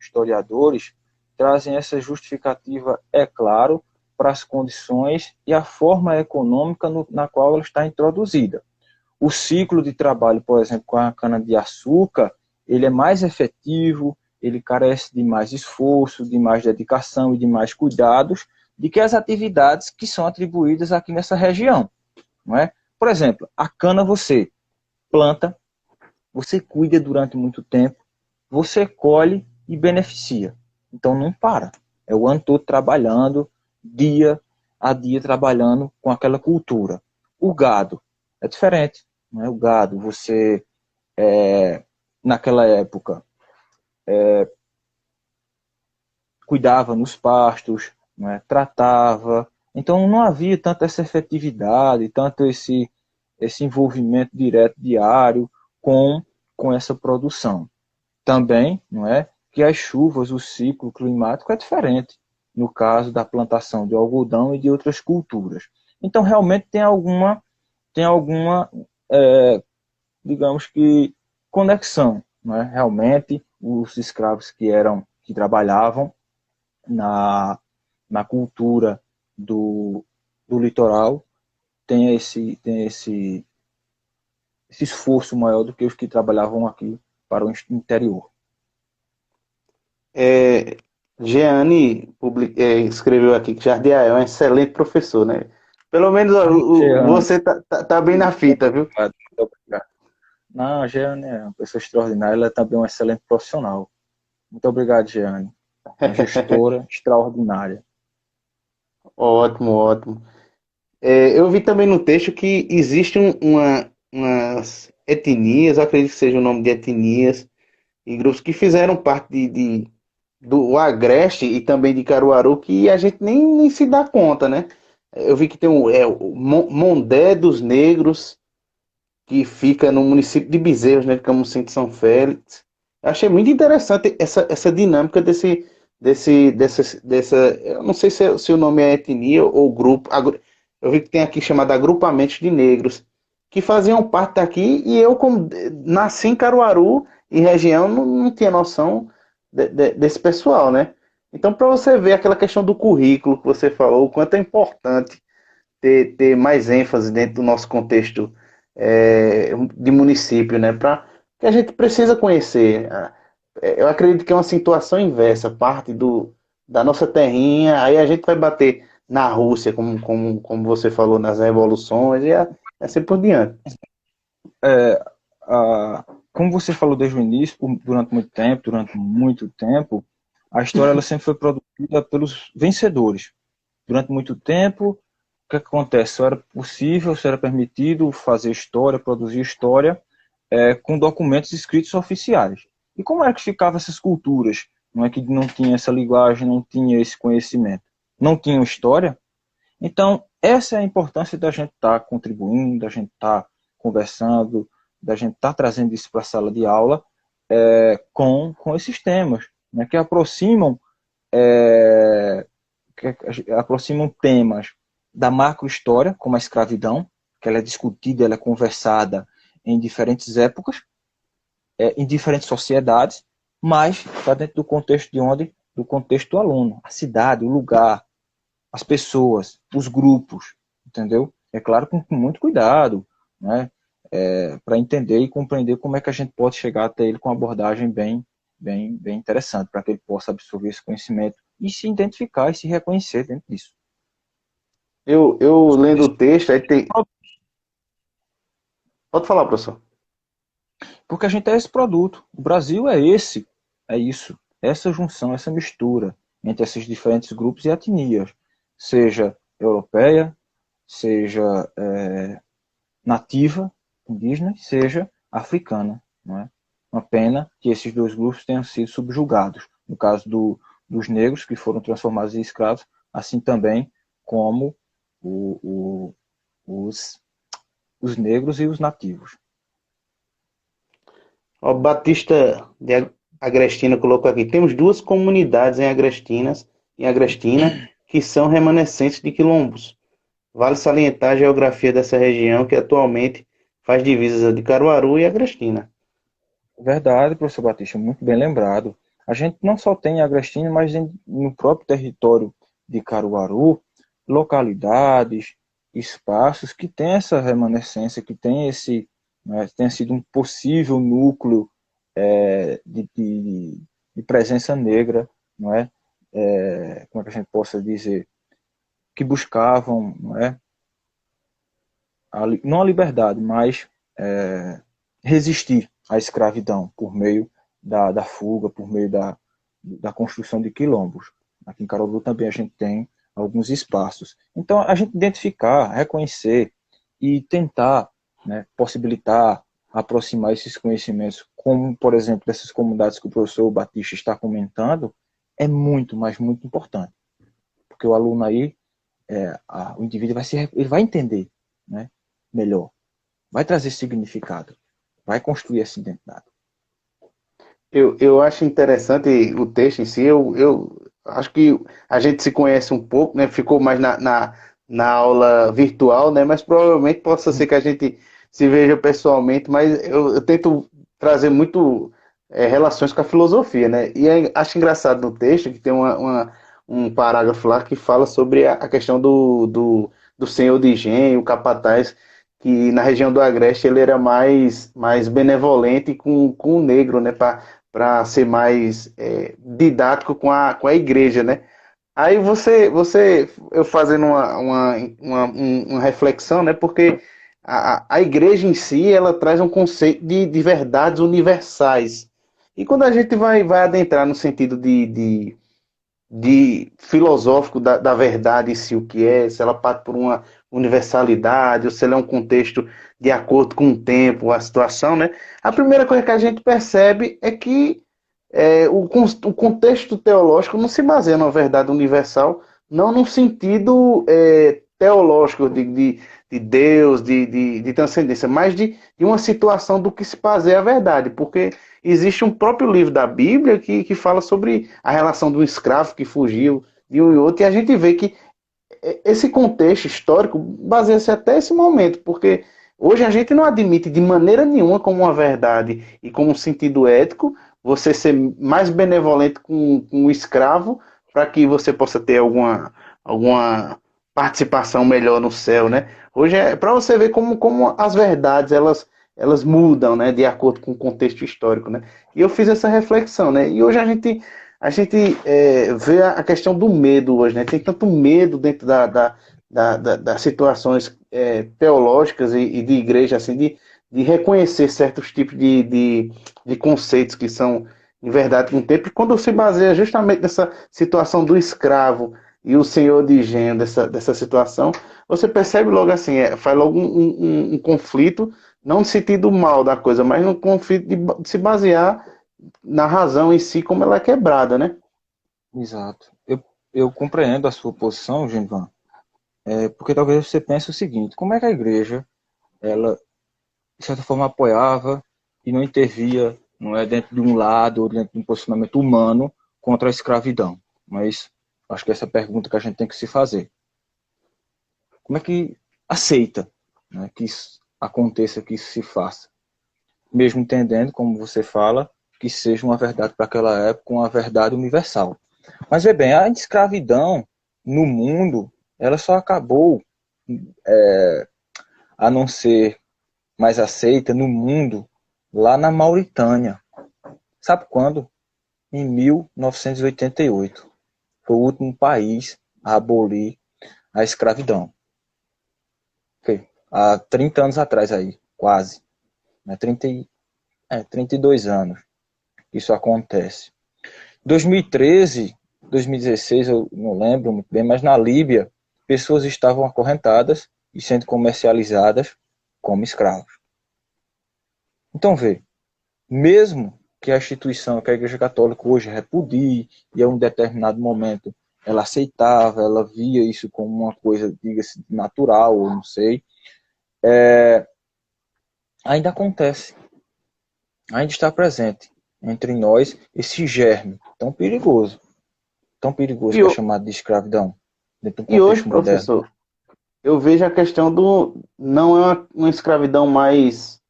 historiadores trazem essa justificativa, é claro, para as condições e a forma econômica na qual ela está introduzida. O ciclo de trabalho, por exemplo, com a cana-de-açúcar, ele é mais efetivo, ele carece de mais esforço, de mais dedicação e de mais cuidados do que as atividades que são atribuídas aqui nessa região. Não é? Por exemplo, a cana você planta, você cuida durante muito tempo, você colhe e beneficia. Então não para. É o ano todo trabalhando, dia a dia trabalhando com aquela cultura. O gado é diferente. Não é? O gado, você, naquela época, cuidava nos pastos, não é? Tratava. Então não havia tanta essa efetividade, tanto esse envolvimento direto diário com essa produção. Também, não é, que as chuvas, o ciclo climático é diferente no caso da plantação de algodão e de outras culturas. Então realmente tem alguma digamos que conexão, não é? Realmente os escravos que trabalhavam na cultura do litoral têm esse esforço maior do que os que trabalhavam aqui para o interior. Jeane escreveu aqui que Jardim é um excelente professor, né? Pelo menos ó, Jeane, você tá bem na fita, viu? muito obrigado. Não, a Jeane é uma pessoa extraordinária, ela é também uma excelente profissional. Muito obrigado, Jeane. Uma gestora extraordinária. Ótimo, ótimo. Eu vi também no texto que existem umas etnias, acredito que seja o nome de etnias, e grupos que fizeram parte do Agreste e também de Caruaru, que a gente nem se dá conta, né? Eu vi que tem o Mondé dos Negros, que fica no município de Bezerros, né? Que é o município de São Félix. Eu achei muito interessante essa dinâmica dessa. Eu não sei se o nome é etnia ou grupo. Eu vi que tem aqui chamado agrupamentos de negros, que faziam parte daqui, e eu, como nasci em Caruaru e região, não tinha noção desse pessoal, né? Então, para você ver aquela questão do currículo que você falou, o quanto é importante ter mais ênfase dentro do nosso contexto de município, né? Que a gente precisa conhecer. Eu acredito que é uma situação inversa, parte da nossa terrinha, aí a gente vai bater na Rússia, como você falou, nas revoluções, assim por diante. É, como você falou desde o início, durante muito tempo, a história ela sempre foi produzida pelos vencedores. Durante muito tempo, o que acontece? Só era possível, só era permitido fazer história, produzir história, com documentos escritos oficiais. E como é que ficavam essas culturas? Não é que não tinha essa linguagem, não tinha esse conhecimento, não tinham história? Então, essa é a importância da gente estar contribuindo, da gente estar conversando, da gente estar trazendo isso para a sala de aula com esses temas, né, é, que aproximam temas da macrohistória, como a escravidão, que ela é discutida, ela é conversada em diferentes épocas, em diferentes sociedades, mas está dentro do contexto de onde? Do contexto do aluno, a cidade, o lugar, as pessoas, os grupos, entendeu? É claro, com muito cuidado, né? Para entender e compreender como é que a gente pode chegar até ele com uma abordagem bem interessante, para que ele possa absorver esse conhecimento e se identificar e se reconhecer dentro disso. Eu lendo o texto, aí tem. Pode falar, professor. Porque a gente é esse produto. O Brasil é isso, essa junção, essa mistura entre esses diferentes grupos e etnias, seja europeia, seja nativa, indígena, seja africana. Não é? Uma pena que esses dois grupos tenham sido subjugados. No caso dos negros, que foram transformados em escravos, assim também como os negros e os nativos. O Batista de Agrestina colocou aqui. Temos duas comunidades em Agrestina, que são remanescentes de quilombos. Vale salientar a geografia dessa região, que atualmente faz divisas de Caruaru e Agrestina. Verdade, professor Batista, muito bem lembrado. A gente não só tem em Agrestina, mas no próprio território de Caruaru, localidades, espaços que têm essa remanescência, que tem né, tem sido um possível núcleo de presença negra, não é? Como é que a gente possa dizer? Que buscavam, não é? Não a liberdade, mas resistir à escravidão por meio da fuga, por meio da construção de quilombos. Aqui em Caruaru também a gente tem alguns espaços. Então, a gente identificar, reconhecer e tentar, né, possibilitar, aproximar esses conhecimentos, como, por exemplo, dessas comunidades que o professor Batista está comentando, é muito, mas muito importante. Porque o aluno aí, o indivíduo ele vai entender, né, melhor, vai trazer significado, vai construir essa identidade. Eu acho interessante o texto em si. Eu acho que a gente se conhece um pouco, né? Ficou mais na aula virtual, né? Mas provavelmente possa ser que a gente se veja pessoalmente. Mas eu tento trazer muito relações com a filosofia, né? E acho engraçado no texto que tem um parágrafo lá que fala sobre a questão do senhor de engenho, o capataz, que na região do Agreste ele era mais benevolente com o negro, né? Para ser mais didático com a igreja, né? Aí eu fazendo uma reflexão, né? Porque a igreja em si, ela traz um conceito de verdades universais. E quando a gente vai adentrar no sentido de filosófico da verdade em si, o que é, se ela parte por uma universalidade, ou se ela é um contexto de acordo com o tempo, a situação, né? A primeira coisa que a gente percebe é que o contexto teológico não se baseia na verdade universal, não no sentido teológico de Deus, de transcendência, mas de uma situação do que se baseia a verdade, porque existe um próprio livro da Bíblia que fala sobre a relação de um escravo que fugiu de um e outro, e a gente vê que esse contexto histórico baseia-se até esse momento, porque hoje a gente não admite de maneira nenhuma como uma verdade e como um sentido ético você ser mais benevolente com o escravo para que você possa ter alguma participação melhor no céu, né? Hoje é para você ver como as verdades elas mudam, né, de acordo com o contexto histórico, né? E eu fiz essa reflexão, né? E hoje a gente vê a questão do medo hoje, né? Tem tanto medo dentro das situações teológicas e de igreja, assim, de reconhecer certos tipos de conceitos que são, em verdade, um tempo, e quando se baseia justamente nessa situação do escravo e o senhor de engenho dessa situação, você percebe logo assim, faz logo um conflito, não no sentido mal da coisa, mas no conflito de se basear na razão em si, como ela é quebrada, né? Exato. Eu compreendo a sua posição, Genivan, porque talvez você pense o seguinte: como é que a igreja, ela, de certa forma, apoiava e não intervia, não é, dentro de um lado ou dentro de um posicionamento humano contra a escravidão? Mas acho que essa é a pergunta que a gente tem que se fazer. Como é que aceita, né, que isso aconteça, que isso se faça? Mesmo entendendo, como você fala, que seja uma verdade para aquela época, uma verdade universal. Mas, vê bem, a escravidão no mundo, ela só acabou a não ser mais aceita no mundo lá na Mauritânia. Sabe quando? Em 1988. Foi o último país a abolir a escravidão. Okay. Há 30 anos atrás aí, quase. Né? 32 anos que isso acontece. 2013, 2016, eu não lembro muito bem, mas na Líbia, pessoas estavam acorrentadas e sendo comercializadas como escravos. Então, vê, mesmo que a instituição, que a Igreja Católica hoje repudie, e em um determinado momento ela aceitava, ela via isso como uma coisa, diga-se, natural, ou não sei, ainda acontece, ainda está presente entre nós esse germe tão perigoso E, que é chamado de escravidão, dentro de um e hoje, contexto moderno. professor, eu vejo a questão do. Não é uma escravidão mais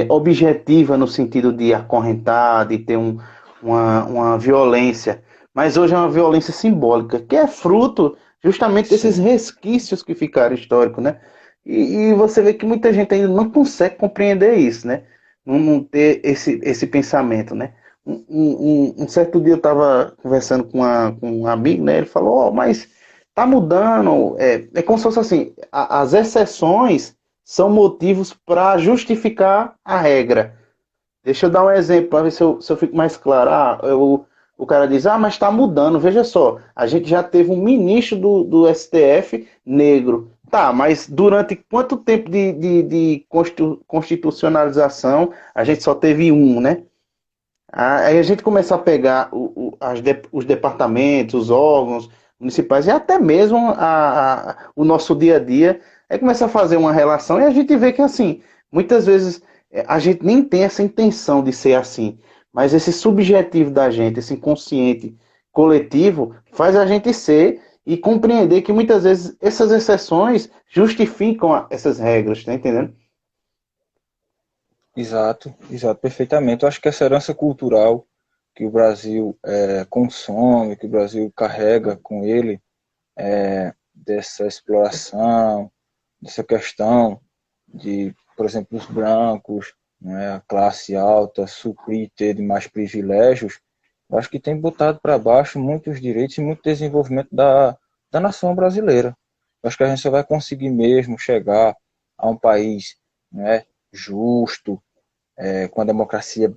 objetiva no sentido de acorrentar, de ter uma violência, mas hoje é uma violência simbólica, que é fruto justamente desses Sim, resquícios que ficaram históricos, né? E você vê que muita gente ainda não consegue compreender isso, né? Não ter esse pensamento, né? Um certo dia eu estava conversando com um amigo, né? Ele falou, mas tá mudando, é como se fosse assim, as exceções são motivos para justificar a regra. Deixa eu dar um exemplo para ver se eu fico mais claro. O cara diz, mas está mudando. Veja só, a gente já teve um ministro do STF negro. Tá, mas durante quanto tempo de constitucionalização a gente só teve um, né? Aí a gente começa a pegar os departamentos, os órgãos municipais e até mesmo o nosso dia a dia, aí começa a fazer uma relação e a gente vê que, assim, muitas vezes a gente nem tem essa intenção de ser assim, mas esse subjetivo da gente, esse inconsciente coletivo, faz a gente ser e compreender que muitas vezes essas exceções justificam essas regras, tá entendendo? exato, exato, perfeitamente. Eu acho que essa herança cultural que o Brasil consome, que o Brasil carrega com ele, dessa exploração, dessa questão de, por exemplo, os brancos, né, a classe alta, suprir ter mais privilégios, eu acho que tem botado para baixo muitos direitos e muito desenvolvimento da nação brasileira. Eu acho que a gente só vai conseguir mesmo chegar a um país, né, justo, com a democracia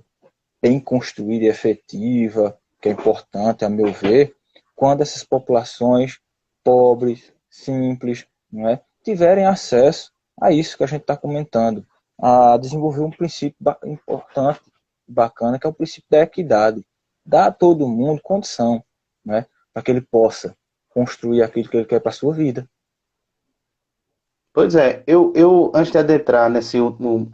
bem construída e efetiva, que é importante, a meu ver, quando essas populações pobres, simples, não é, tiverem acesso a isso que a gente está comentando, a desenvolver um princípio importante, bacana, que é o princípio da equidade. Dar a todo mundo condição, né, para que ele possa construir aquilo que ele quer para a sua vida. Pois é, eu antes de adentrar nesse último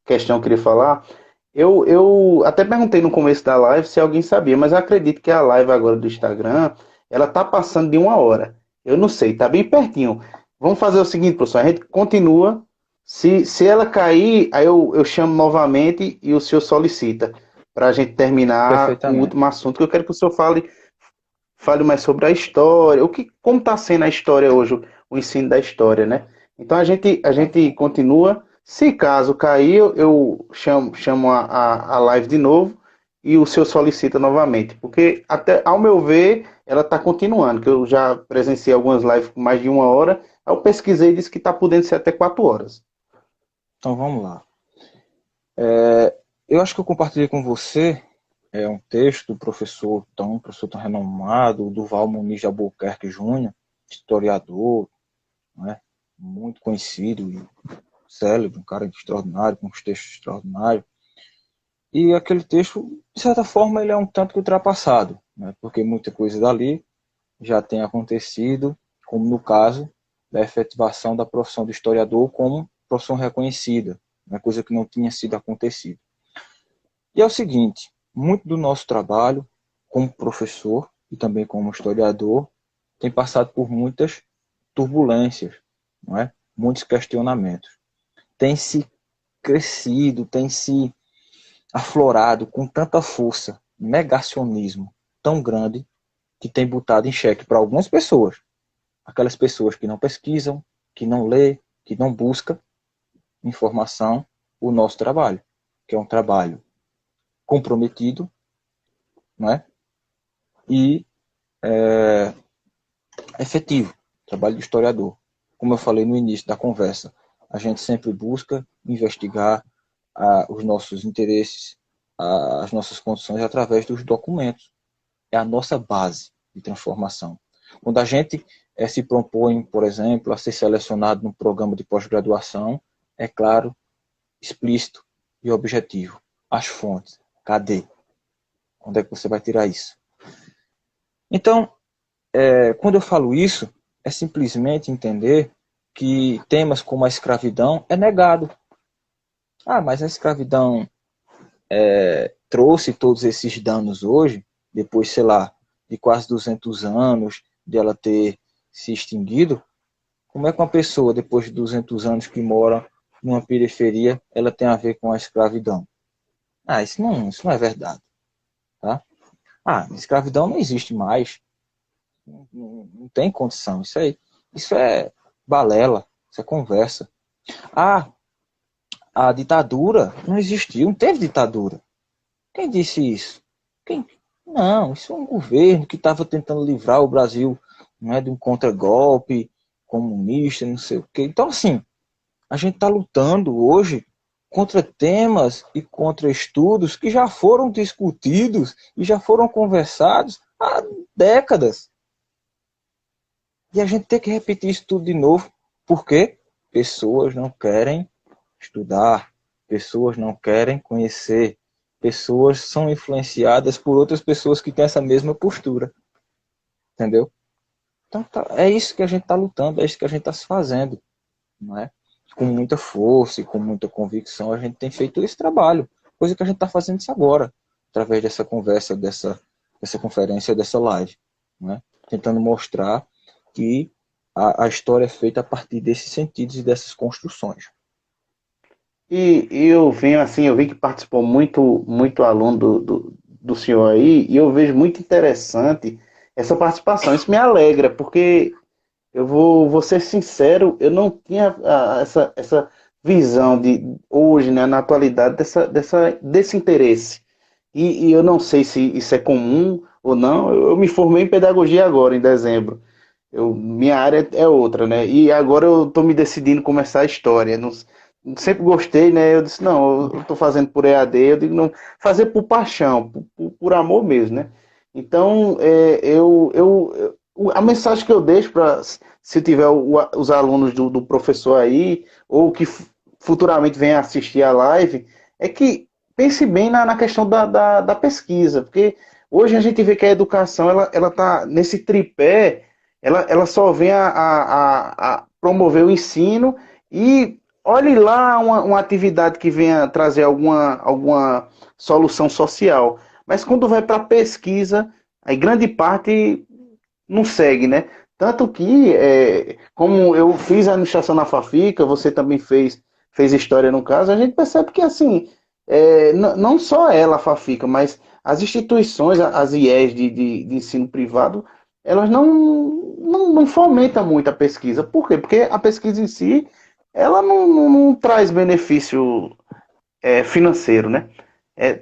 questão que eu queria falar, eu até perguntei no começo da live se alguém sabia, mas eu acredito que a live agora do Instagram, ela tá passando de 1 hora. Eu não sei, tá bem pertinho. Vamos fazer o seguinte, professor, a gente continua. Se ela cair, aí eu chamo novamente e o senhor solicita para a gente terminar o Perfeitamente. último assunto, que eu quero que o senhor fale mais sobre a história, como está sendo a história hoje, o ensino da história, né? Então a gente continua. Se caso cair, eu chamo a live de novo e o senhor solicita novamente, porque até ao meu ver ela está continuando, que eu já presenciei algumas lives com mais de 1 hora, aí eu pesquisei e disse que está podendo ser até 4 horas. Então vamos lá. Eu acho que eu compartilhei com você um texto do professor tão renomado, Durval Muniz de Albuquerque Júnior, historiador, né, muito conhecido e célebre, um cara extraordinário, com uns textos extraordinários. E aquele texto, de certa forma, ele é um tanto que ultrapassado, né, porque muita coisa dali já tem acontecido, como no caso da efetivação da profissão de historiador como profissão reconhecida, uma coisa que não tinha sido acontecido. E é o seguinte, muito do nosso trabalho como professor e também como historiador tem passado por muitas turbulências, não é? Muitos questionamentos. Tem se crescido, tem se aflorado com tanta força, negacionismo tão grande que tem botado em xeque para algumas pessoas, aquelas pessoas que não pesquisam, que não lê, que não buscam informação, o nosso trabalho, que é um trabalho comprometido, não é? E efetivo, trabalho de historiador. Como eu falei no início da conversa, a gente sempre busca investigar os nossos interesses, as nossas condições através dos documentos. É a nossa base de transformação. Quando a gente se propõe, por exemplo, a ser selecionado no programa de pós-graduação, é claro, explícito e objetivo. As fontes. Cadê? Onde é que você vai tirar isso? Então, quando eu falo isso, é simplesmente entender que temas como a escravidão é negado. Mas a escravidão trouxe todos esses danos hoje, depois, sei lá, de quase 200 anos de ela ter se extinguido. Como é que uma pessoa, depois de 200 anos que mora numa periferia, ela tem a ver com a escravidão? Isso não é verdade. Tá? Escravidão não existe mais. Não tem condição. Isso é balela, isso é conversa. A ditadura não existiu, não teve ditadura. Quem disse isso? Não, isso é um governo que estava tentando livrar o Brasil, não é, de um contragolpe comunista, não sei o quê. Então, assim, a gente está lutando hoje contra temas e contra estudos que já foram discutidos e já foram conversados há décadas. E a gente tem que repetir isso tudo de novo. Por quê? Pessoas não querem estudar, pessoas não querem conhecer, pessoas são influenciadas por outras pessoas que têm essa mesma postura. Entendeu? Então é isso que a gente está lutando, é isso que a gente está se fazendo. Não é? Com muita força e com muita convicção a gente tem feito esse trabalho. Coisa que a gente está fazendo isso agora, através dessa conversa, dessa conferência, dessa live. Não é? Tentando mostrar que a história é feita a partir desses sentidos e dessas construções. E eu venho assim, eu vi que participou muito aluno do senhor aí, e eu vejo muito interessante essa participação. Isso me alegra, porque vou ser sincero, eu não tinha essa visão de hoje, né, na atualidade, desse interesse. E eu não sei se isso é comum ou não. Eu me formei em pedagogia agora, em dezembro. Minha área é outra, né? E agora eu estou me decidindo começar a história. Não, sempre gostei, né? Eu disse, não, eu estou fazendo por EAD, eu digo, não, fazer por paixão, por amor mesmo, né? Então, a mensagem que eu deixo para, se tiver os alunos do professor aí, ou que futuramente venha assistir a live, é que pense bem na questão da pesquisa, porque hoje a gente vê que a educação, ela está nesse tripé, ela só vem a promover o ensino e olhe lá uma atividade que venha trazer alguma solução social. Mas quando vai para a pesquisa, aí grande parte não segue, né? Tanto que, como eu fiz a administração na Fafica, você também fez história no caso, a gente percebe que, assim, não só ela, a Fafica, mas as instituições, as IES de ensino privado, elas não fomentam muito a pesquisa. Por quê? Porque a pesquisa em si, ela não traz benefício financeiro, né?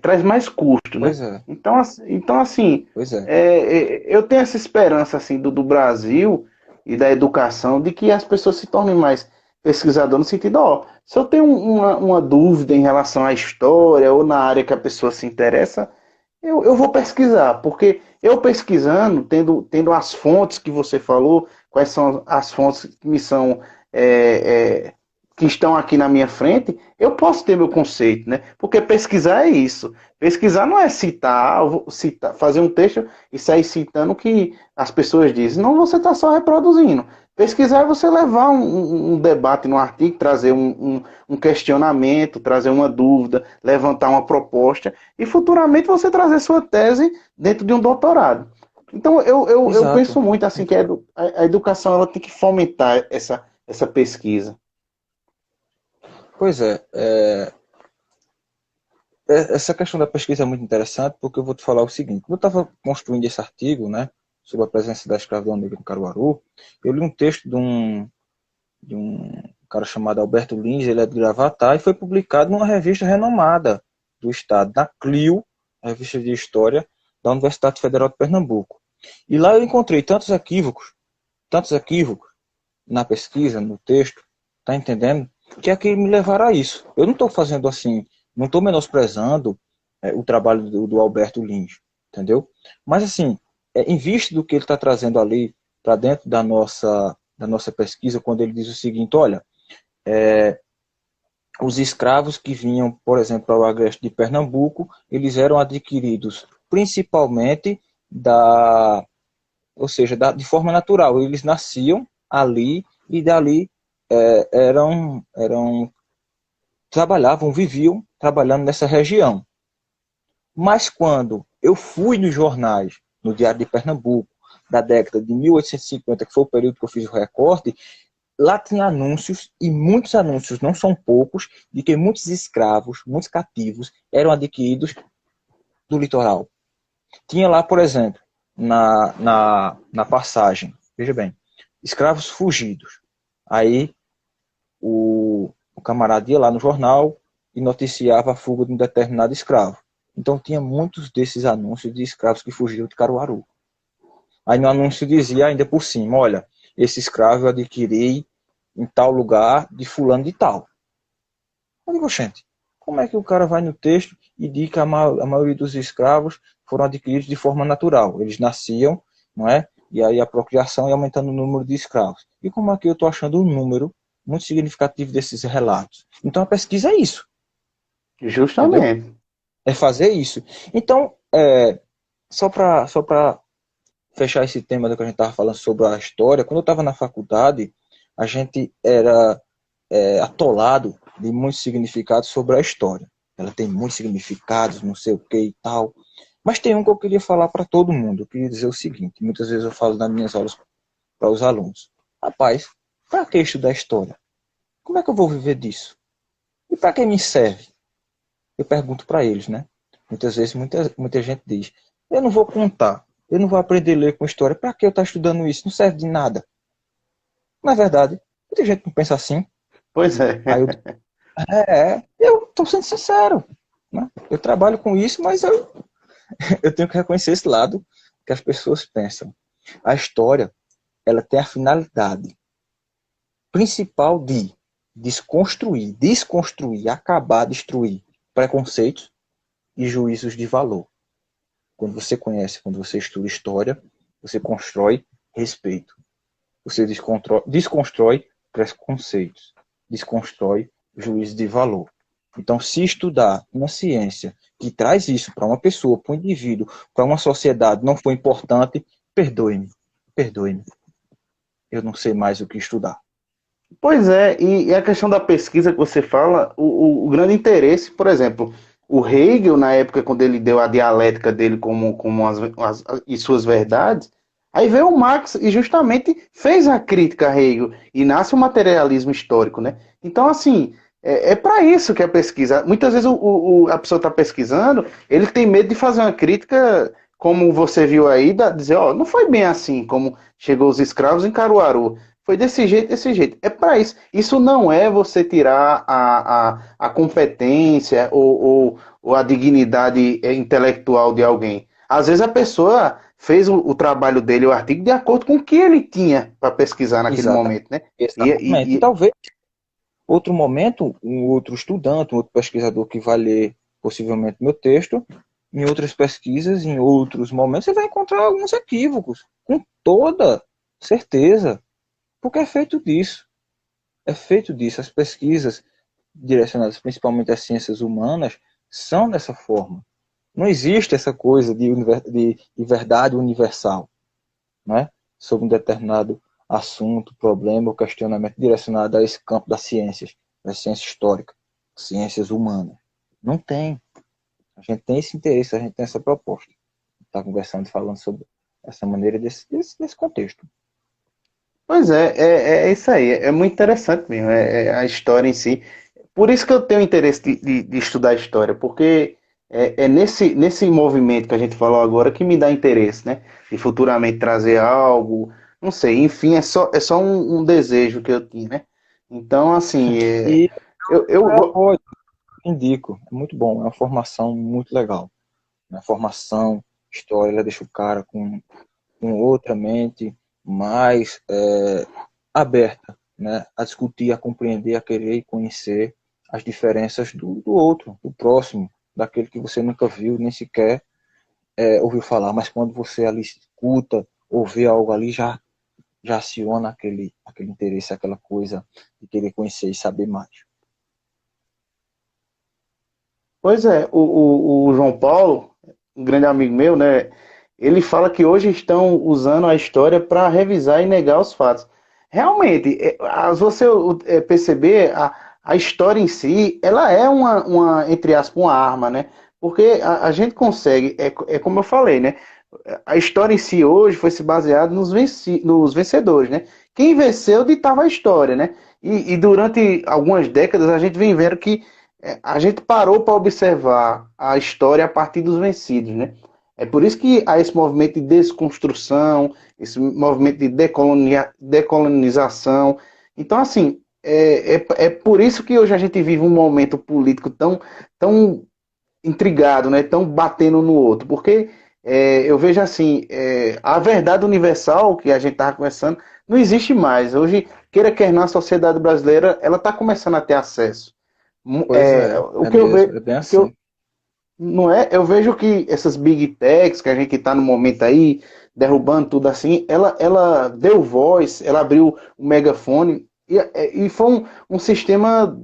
Traz mais custo, né? Pois é, Então assim, pois é. eu tenho essa esperança assim do Brasil e da educação de que as pessoas se tornem mais pesquisadoras no sentido, ó, se eu tenho uma dúvida em relação à história ou na área que a pessoa se interessa, eu vou pesquisar, porque eu pesquisando, tendo as fontes que você falou, quais são as fontes que me são é, é, que estão aqui na minha frente, eu posso ter meu conceito, né? Porque pesquisar é isso. Pesquisar não é citar, fazer um texto e sair citando o que as pessoas dizem. Não, você está só reproduzindo. Pesquisar é você levar um debate no artigo, trazer um questionamento, trazer uma dúvida, levantar uma proposta e futuramente você trazer sua tese dentro de um doutorado. Então, eu Exato. penso muito assim que a educação ela tem que fomentar essa pesquisa. Pois é, essa questão da pesquisa é muito interessante porque eu vou te falar o seguinte. Quando eu estava construindo esse artigo, né, sobre a presença da escravidão negra em Caruaru, eu li um texto de um cara chamado Alberto Lins, ele é de Gravatá, e foi publicado numa revista renomada do estado, na CLIO, revista de História da Universidade Federal de Pernambuco. E lá eu encontrei tantos equívocos na pesquisa, no texto, tá entendendo? Que é que me levaram a isso. Eu não estou fazendo assim, não estou menosprezando o trabalho do Alberto Lins, entendeu? Mas assim, em vista do que ele está trazendo ali para dentro da nossa pesquisa, quando ele diz o seguinte, olha, os escravos que vinham, por exemplo, para o agreste de Pernambuco, eles eram adquiridos principalmente ou seja, de forma natural. Eles nasciam ali e dali viviam trabalhando nessa região. Mas quando eu fui nos jornais, no Diário de Pernambuco, da década de 1850, que foi o período que eu fiz o recorte, lá tinha anúncios, e muitos anúncios, não são poucos, de que muitos escravos, muitos cativos, eram adquiridos do litoral. Tinha lá, por exemplo, na passagem, veja bem, escravos fugidos. Aí o camarada ia lá no jornal e noticiava a fuga de um determinado escravo. Então tinha muitos desses anúncios de escravos que fugiram de Caruaru. Aí no anúncio dizia ainda por cima, olha, esse escravo eu adquiri em tal lugar de fulano de tal. Eu digo, gente, como é que o cara vai no texto e diz que a maioria dos escravos foram adquiridos de forma natural? Eles nasciam, não é? E aí a procriação ia aumentando o número de escravos. E como aqui eu estou achando um número muito significativo desses relatos? Então a pesquisa é isso, entendeu? Justamente. É fazer isso. Então, só para fechar esse tema do que a gente estava falando sobre a história, quando eu estava na faculdade, a gente era atolado de muitos significados sobre a história. Ela tem muitos significados, não sei o que e tal. Mas tem um que eu queria falar para todo mundo. Eu queria dizer o seguinte, muitas vezes eu falo nas minhas aulas para os alunos. Rapaz, para que estudar história? Como é que eu vou viver disso? E para que me serve? Eu pergunto para eles, né? Muitas vezes, muita gente diz, eu não vou contar, eu não vou aprender a ler com história. Para que eu estar estudando isso? Não serve de nada. Na verdade, muita gente não pensa assim. Pois é. Aí eu estou sendo sincero. Né? Eu trabalho com isso, mas eu tenho que reconhecer esse lado que as pessoas pensam. A história, ela tem a finalidade principal de desconstruir, acabar, destruir preconceitos e juízos de valor. Quando você conhece, quando você estuda história, você constrói respeito. Você desconstrói preconceitos, desconstrói juízo de valor. Então, se estudar uma ciência que traz isso para uma pessoa, para um indivíduo, para uma sociedade, não for importante, perdoe-me. Eu não sei mais o que estudar. Pois é, e a questão da pesquisa que você fala, o grande interesse, por exemplo, o Hegel, na época, quando ele deu a dialética dele como e suas verdades, aí veio o Marx e justamente fez a crítica a Hegel, e nasce o materialismo histórico, né? Então, assim, É para isso que é pesquisa. Muitas vezes a pessoa está pesquisando, ele tem medo de fazer uma crítica, como você viu aí, dizer, ó, não foi bem assim como chegou os escravos em Caruaru. Foi desse jeito, desse jeito. É para isso. Isso não é você tirar a competência ou a dignidade intelectual de alguém. Às vezes a pessoa fez o trabalho dele, o artigo, de acordo com o que ele tinha para pesquisar naquele Exatamente. momento, né? Exatamente. E talvez outro momento, um outro estudante, um outro pesquisador que vai ler possivelmente meu texto, em outras pesquisas, em outros momentos, você vai encontrar alguns equívocos, com toda certeza, porque é feito disso. É feito disso. As pesquisas direcionadas principalmente às ciências humanas são dessa forma. Não existe essa coisa de verdade universal, né? Sobre um determinado assunto, problema ou questionamento direcionado a esse campo das ciência histórica, ciências humanas. Não tem. A gente tem esse interesse, a gente tem essa proposta. Está conversando, falando sobre essa maneira desse contexto. Pois é isso aí, é muito interessante mesmo, é a história em si. Por isso que eu tenho interesse de estudar história, porque é nesse movimento que a gente falou agora que me dá interesse, né? De futuramente trazer algo, não sei, enfim, é só um desejo que eu tinha, né? Então, assim, E eu eu vou. apoio, indico, é muito bom, é uma formação muito legal. Uma formação, história, ela deixa o cara com outra mente mais aberta, né, a discutir, a compreender, a querer e conhecer as diferenças do outro, do próximo, daquele que você nunca viu, nem sequer ouviu falar, mas quando você ali escuta ou vê algo ali, já aciona aquele interesse, aquela coisa de querer conhecer e saber mais. Pois é, o João Paulo, um grande amigo meu, né? Ele fala que hoje estão usando a história para revisar e negar os fatos. Realmente, se você perceber, a história em si, ela é entre aspas, uma arma, né? Porque a gente consegue, é como eu falei, né? A história em si hoje foi se baseada nos vencedores, né? Quem venceu ditava a história, né? E durante algumas décadas a gente vem vendo que a gente parou para observar a história a partir dos vencidos, né? É por isso que há esse movimento de desconstrução, esse movimento de decolonização. Então, assim, é por isso que hoje a gente vive um momento político tão intrigado, né? Tão batendo no outro. Porque eu vejo assim, a verdade universal que a gente estava conversando não existe mais. Hoje, queira quer não, a sociedade brasileira ela está começando a ter acesso. Pois é, O é que eu mesmo, vejo, é bem o que eu, assim. não é, eu vejo que essas big techs que a gente está no momento aí, derrubando tudo assim, ela deu voz, ela abriu o megafone e foi um sistema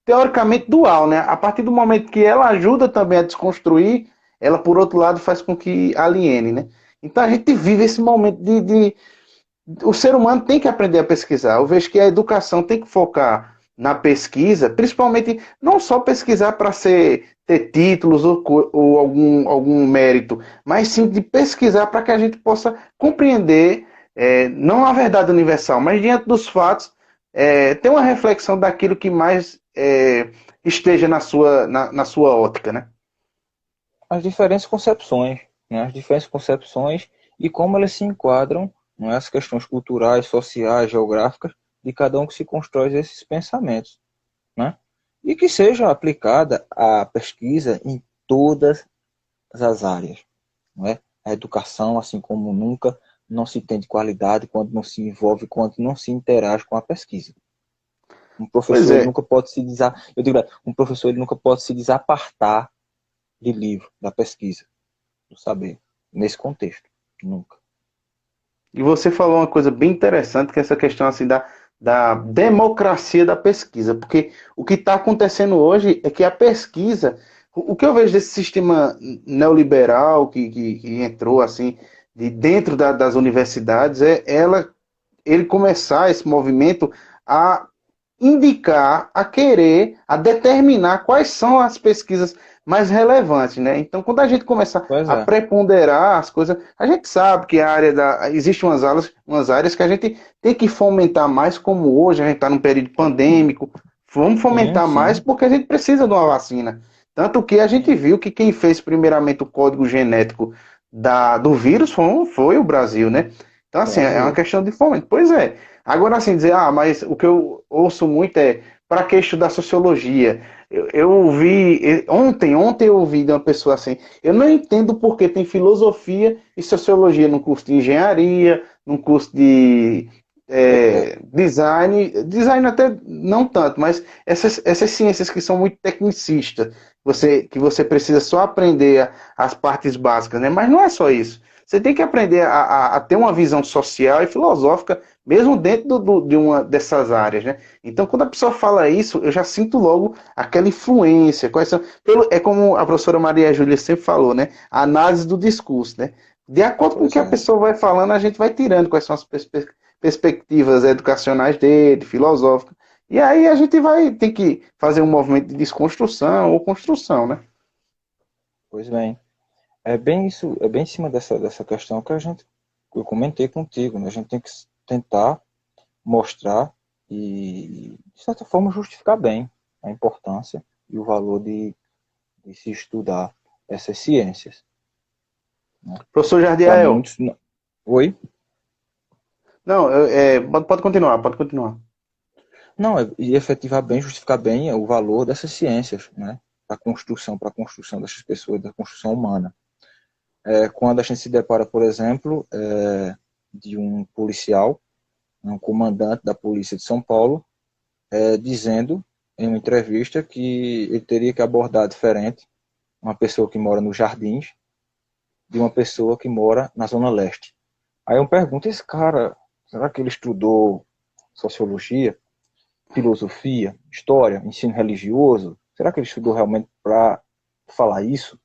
teoricamente dual, né? A partir do momento que ela ajuda também a desconstruir, ela por outro lado faz com que aliene, né? Então a gente vive esse momento o ser humano tem que aprender a pesquisar. Eu vejo que a educação tem que focar na pesquisa, principalmente não só pesquisar para ter títulos ou algum mérito, mas sim de pesquisar para que a gente possa compreender, não a verdade universal, mas diante dos fatos, ter uma reflexão daquilo que mais esteja na sua ótica, né? As diferentes concepções, né? As diferentes concepções e como elas se enquadram, não é, as questões culturais, sociais, geográficas de cada um que se constrói esses pensamentos, né? E que seja aplicada a pesquisa em todas as áreas, não é? A educação, assim como nunca, não se tem de qualidade quando não se envolve, quando não se interage com a pesquisa. Um Pois professor ele é. nunca pode se eu digo, um professor ele nunca pode se desapartar de livro, da pesquisa, do saber, nesse contexto, nunca. E você falou uma coisa bem interessante, que é essa questão assim da democracia da pesquisa, porque o que está acontecendo hoje é que a pesquisa, o que eu vejo desse sistema neoliberal que entrou assim dentro das universidades ele começar esse movimento a indicar, a querer, a determinar quais são as pesquisas mais relevantes, né? Então, quando a gente começa Pois a é. preponderar as coisas, a gente sabe que a área existem umas áreas que a gente tem que fomentar mais, como hoje a gente está num período pandêmico, Vamos Sim, fomentar mais sim. porque a gente precisa de uma vacina. Tanto que a gente viu que quem fez primeiramente o código genético do vírus foi o Brasil, né? Então, assim, é uma Brasileiro. questão de fomento. Pois é. Agora, assim, dizer, mas o que eu ouço muito é para que estudar sociologia? Eu ouvi, ontem eu ouvi de uma pessoa assim, eu não entendo porque tem filosofia e sociologia no curso de engenharia, no curso de design até não tanto, mas essas ciências que são muito tecnicistas, que você precisa só aprender as partes básicas, né? Mas não é só isso. Você tem que aprender a ter uma visão social e filosófica, mesmo dentro de uma dessas áreas, né? Então, quando a pessoa fala isso, eu já sinto logo aquela influência. É como a professora Maria Júlia sempre falou, né? A análise do discurso, né? De acordo com o Pois que a é. pessoa vai falando, a gente vai tirando quais são as perspectivas educacionais dele, filosóficas. E aí a gente vai ter que fazer um movimento de desconstrução ou construção, né? Pois bem. É bem isso, é bem em cima dessa questão que eu comentei contigo, né? A gente tem que tentar mostrar e, de certa forma, justificar bem a importância e o valor de se estudar essas ciências, né? Professor Para Jardiel. muitos. Oi? Não, pode continuar, pode continuar. Não, e efetivar bem, justificar bem o valor dessas ciências, né? Para a construção dessas pessoas, da construção humana. Quando a gente se depara, por exemplo, de um policial, um comandante da polícia de São Paulo, dizendo em uma entrevista que ele teria que abordar diferente uma pessoa que mora nos Jardins de uma pessoa que mora na Zona Leste. Aí eu pergunto, esse cara, será que ele estudou sociologia, filosofia, história, ensino religioso? Será que ele estudou realmente para falar isso?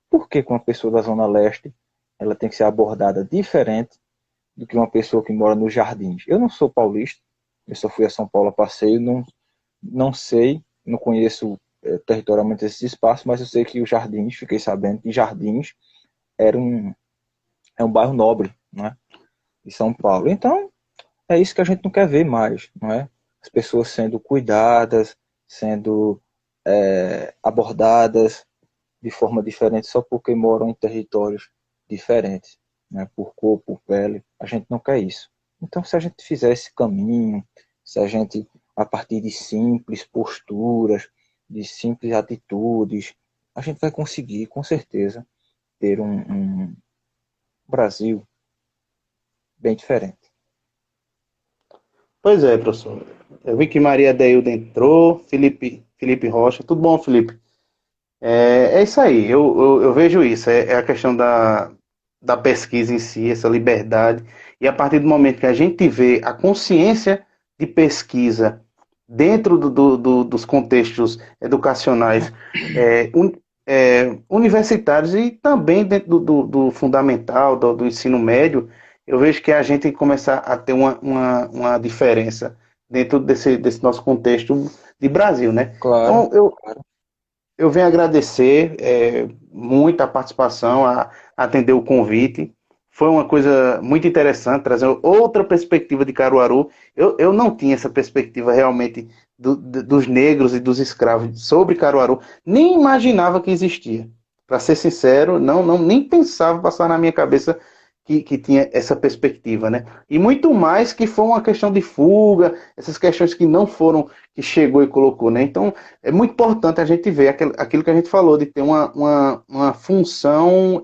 Por que uma pessoa da Zona Leste ela tem que ser abordada diferente do que uma pessoa que mora nos Jardins? Eu não sou paulista, eu só fui a São Paulo a passeio, não sei, não conheço territorialmente esse espaço, mas eu sei que os Jardins, fiquei sabendo que Jardins é um bairro nobre, né, de São Paulo. Então, é isso que a gente não quer ver mais, não é? As pessoas sendo cuidadas, sendo abordadas de forma diferente só porque moram em territórios diferentes, né, por cor, por pele. A gente não quer isso. Então, se a gente fizer esse caminho, se a gente, a partir de simples posturas, de simples atitudes, a gente vai conseguir, com certeza, ter um Brasil bem diferente. Pois é, professor. Eu vi que Maria Deilda entrou, Felipe Rocha. Tudo bom, Felipe? É isso aí, eu vejo isso. É a questão da pesquisa em si, essa liberdade. E a partir do momento que a gente vê a consciência de pesquisa dentro dos contextos educacionais universitários e também dentro do fundamental, do ensino médio, eu vejo que a gente tem que começar a ter uma diferença dentro desse nosso contexto de Brasil, né? Claro, Então, claro. eu venho agradecer muito a participação, a atender o convite. Foi uma coisa muito interessante, trazer outra perspectiva de Caruaru. Eu não tinha essa perspectiva realmente dos negros e dos escravos sobre Caruaru. Nem imaginava que existia. Para ser sincero, nem pensava passar na minha cabeça que tinha essa perspectiva, né? E muito mais que foi uma questão de fuga, essas questões que não foram, que chegou e colocou, né? Então, é muito importante a gente ver aquilo que a gente falou, de ter uma função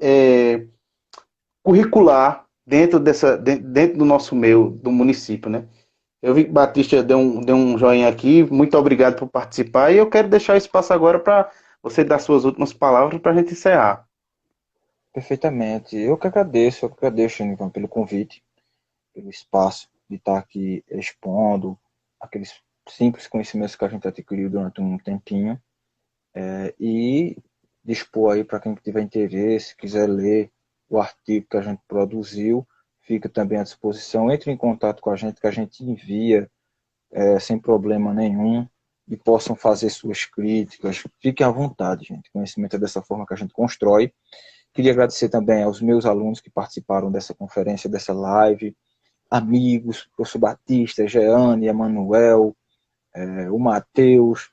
curricular dentro do nosso meio, do município, né? Eu vi que Batista deu um joinha aqui, muito obrigado por participar, e eu quero deixar o espaço agora para você dar suas últimas palavras para a gente encerrar. Perfeitamente. Eu que agradeço, Nivan, pelo convite, pelo espaço de estar aqui expondo aqueles simples conhecimentos que a gente adquiriu durante um tempinho, e dispor aí para quem tiver interesse, quiser ler o artigo que a gente produziu, fica também à disposição. Entre em contato com a gente, que a gente envia sem problema nenhum, e possam fazer suas críticas. Fiquem à vontade, gente. Conhecimento é dessa forma que a gente constrói. Queria agradecer também aos meus alunos que participaram dessa conferência, dessa live, amigos, professor Batista, Jeane, Emanuel, o Matheus,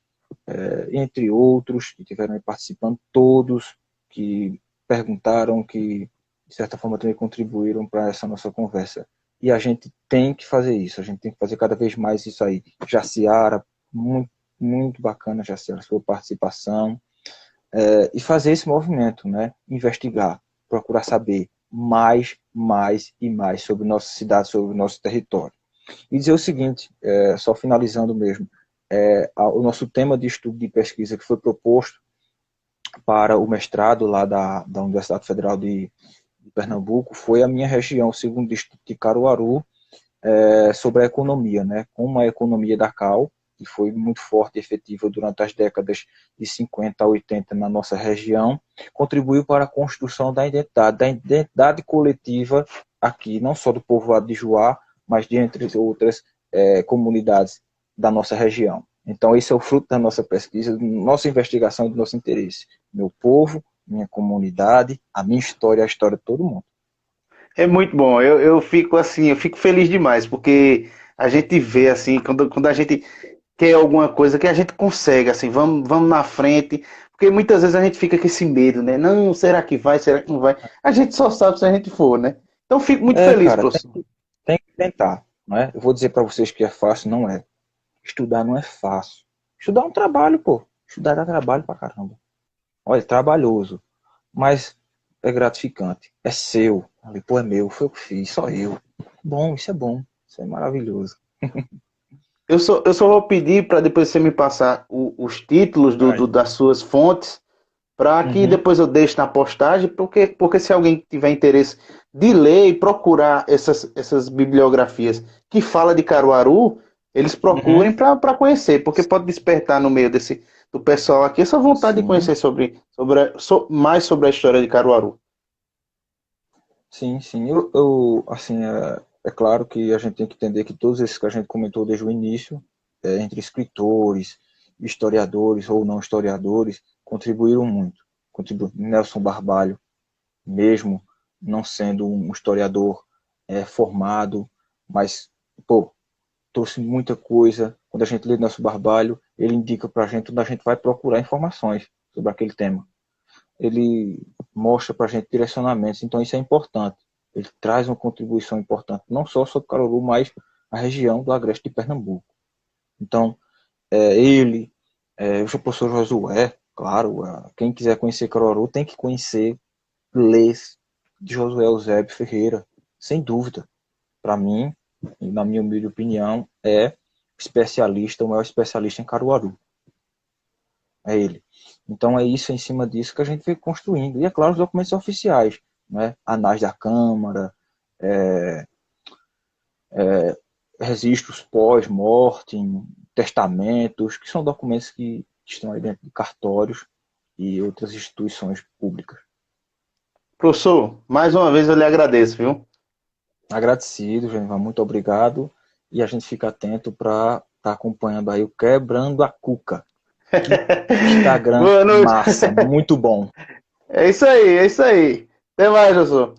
entre outros que estiveram aí participando, todos que perguntaram, que de certa forma também contribuíram para essa nossa conversa. E a gente tem que fazer isso, a gente tem que fazer cada vez mais isso aí. Jaciara, muito, muito bacana, Jaciara, a sua participação, e fazer esse movimento, né? Investigar, procurar saber mais e mais sobre nossa cidade, sobre o nosso território. E dizer o seguinte, só finalizando mesmo, o nosso tema de estudo de pesquisa que foi proposto para o mestrado lá da Universidade Federal de Pernambuco foi a minha região, o segundo distrito de Caruaru, sobre a economia, né? Como a economia da CAL, que foi muito forte e efetiva durante as décadas de 50 a 80 na nossa região, contribuiu para a construção da identidade coletiva aqui, não só do povoado de Juá, mas de entre outras comunidades da nossa região. Então, esse é o fruto da nossa pesquisa, da nossa investigação e do nosso interesse. Meu povo, minha comunidade, a minha história, a história de todo mundo. É muito bom. Eu fico assim, eu fico feliz demais, porque a gente vê assim, quando a gente quer alguma coisa que a gente consegue, assim, vamos na frente, porque muitas vezes a gente fica com esse medo, né? Não, será que vai? Será que não vai? A gente só sabe se a gente for, né? Então fico muito feliz, Cara, professor. tem que tentar, não é? Eu vou dizer para vocês que é fácil, não é. Estudar não é fácil. Estudar é um trabalho, pô. Estudar dá trabalho pra caramba. Olha, é trabalhoso, mas é gratificante. É seu. Pô, é meu, foi eu que fiz, só eu. Bom, isso é maravilhoso. Eu só vou pedir para depois você me passar os títulos Aí. das suas fontes, para que Uhum, depois eu deixe na postagem, porque se alguém tiver interesse de ler e procurar essas bibliografias que fala de Caruaru, eles uhum, procurem para conhecer, porque pode despertar no meio do pessoal aqui essa vontade de sim, conhecer mais sobre a história de Caruaru. sim, sim. Assim, é claro que a gente tem que entender que todos esses que a gente comentou desde o início, entre escritores, historiadores ou não historiadores, contribuíram muito. Nelson Barbalho, mesmo não sendo um historiador formado, mas, pô, trouxe muita coisa. Quando a gente lê Nelson Barbalho, ele indica para a gente onde a gente vai procurar informações sobre aquele tema. Ele mostra para a gente direcionamentos, então isso é importante. Ele traz uma contribuição importante, não só sobre Caruaru, mas a região do Agreste de Pernambuco. Então, o professor Josué, claro, quem quiser conhecer Caruaru tem que conhecer, ler de Josué Eusébio Ferreira, sem dúvida. Para mim, na minha humilde opinião, é especialista, o maior especialista em Caruaru. É ele. Então é isso, é em cima disso que a gente vem construindo. E é claro, os documentos oficiais, né? Anais da Câmara, é, registros pós-mortem, testamentos, que são documentos que estão aí dentro de cartórios e outras instituições públicas. Professor, mais uma vez eu lhe agradeço, viu? Agradecido, Genival, muito obrigado. E a gente fica atento para estar acompanhando aí o Quebrando a Cuca. Que Instagram Boa noite. massa, muito bom. É isso aí, é isso aí. Até mais, professor.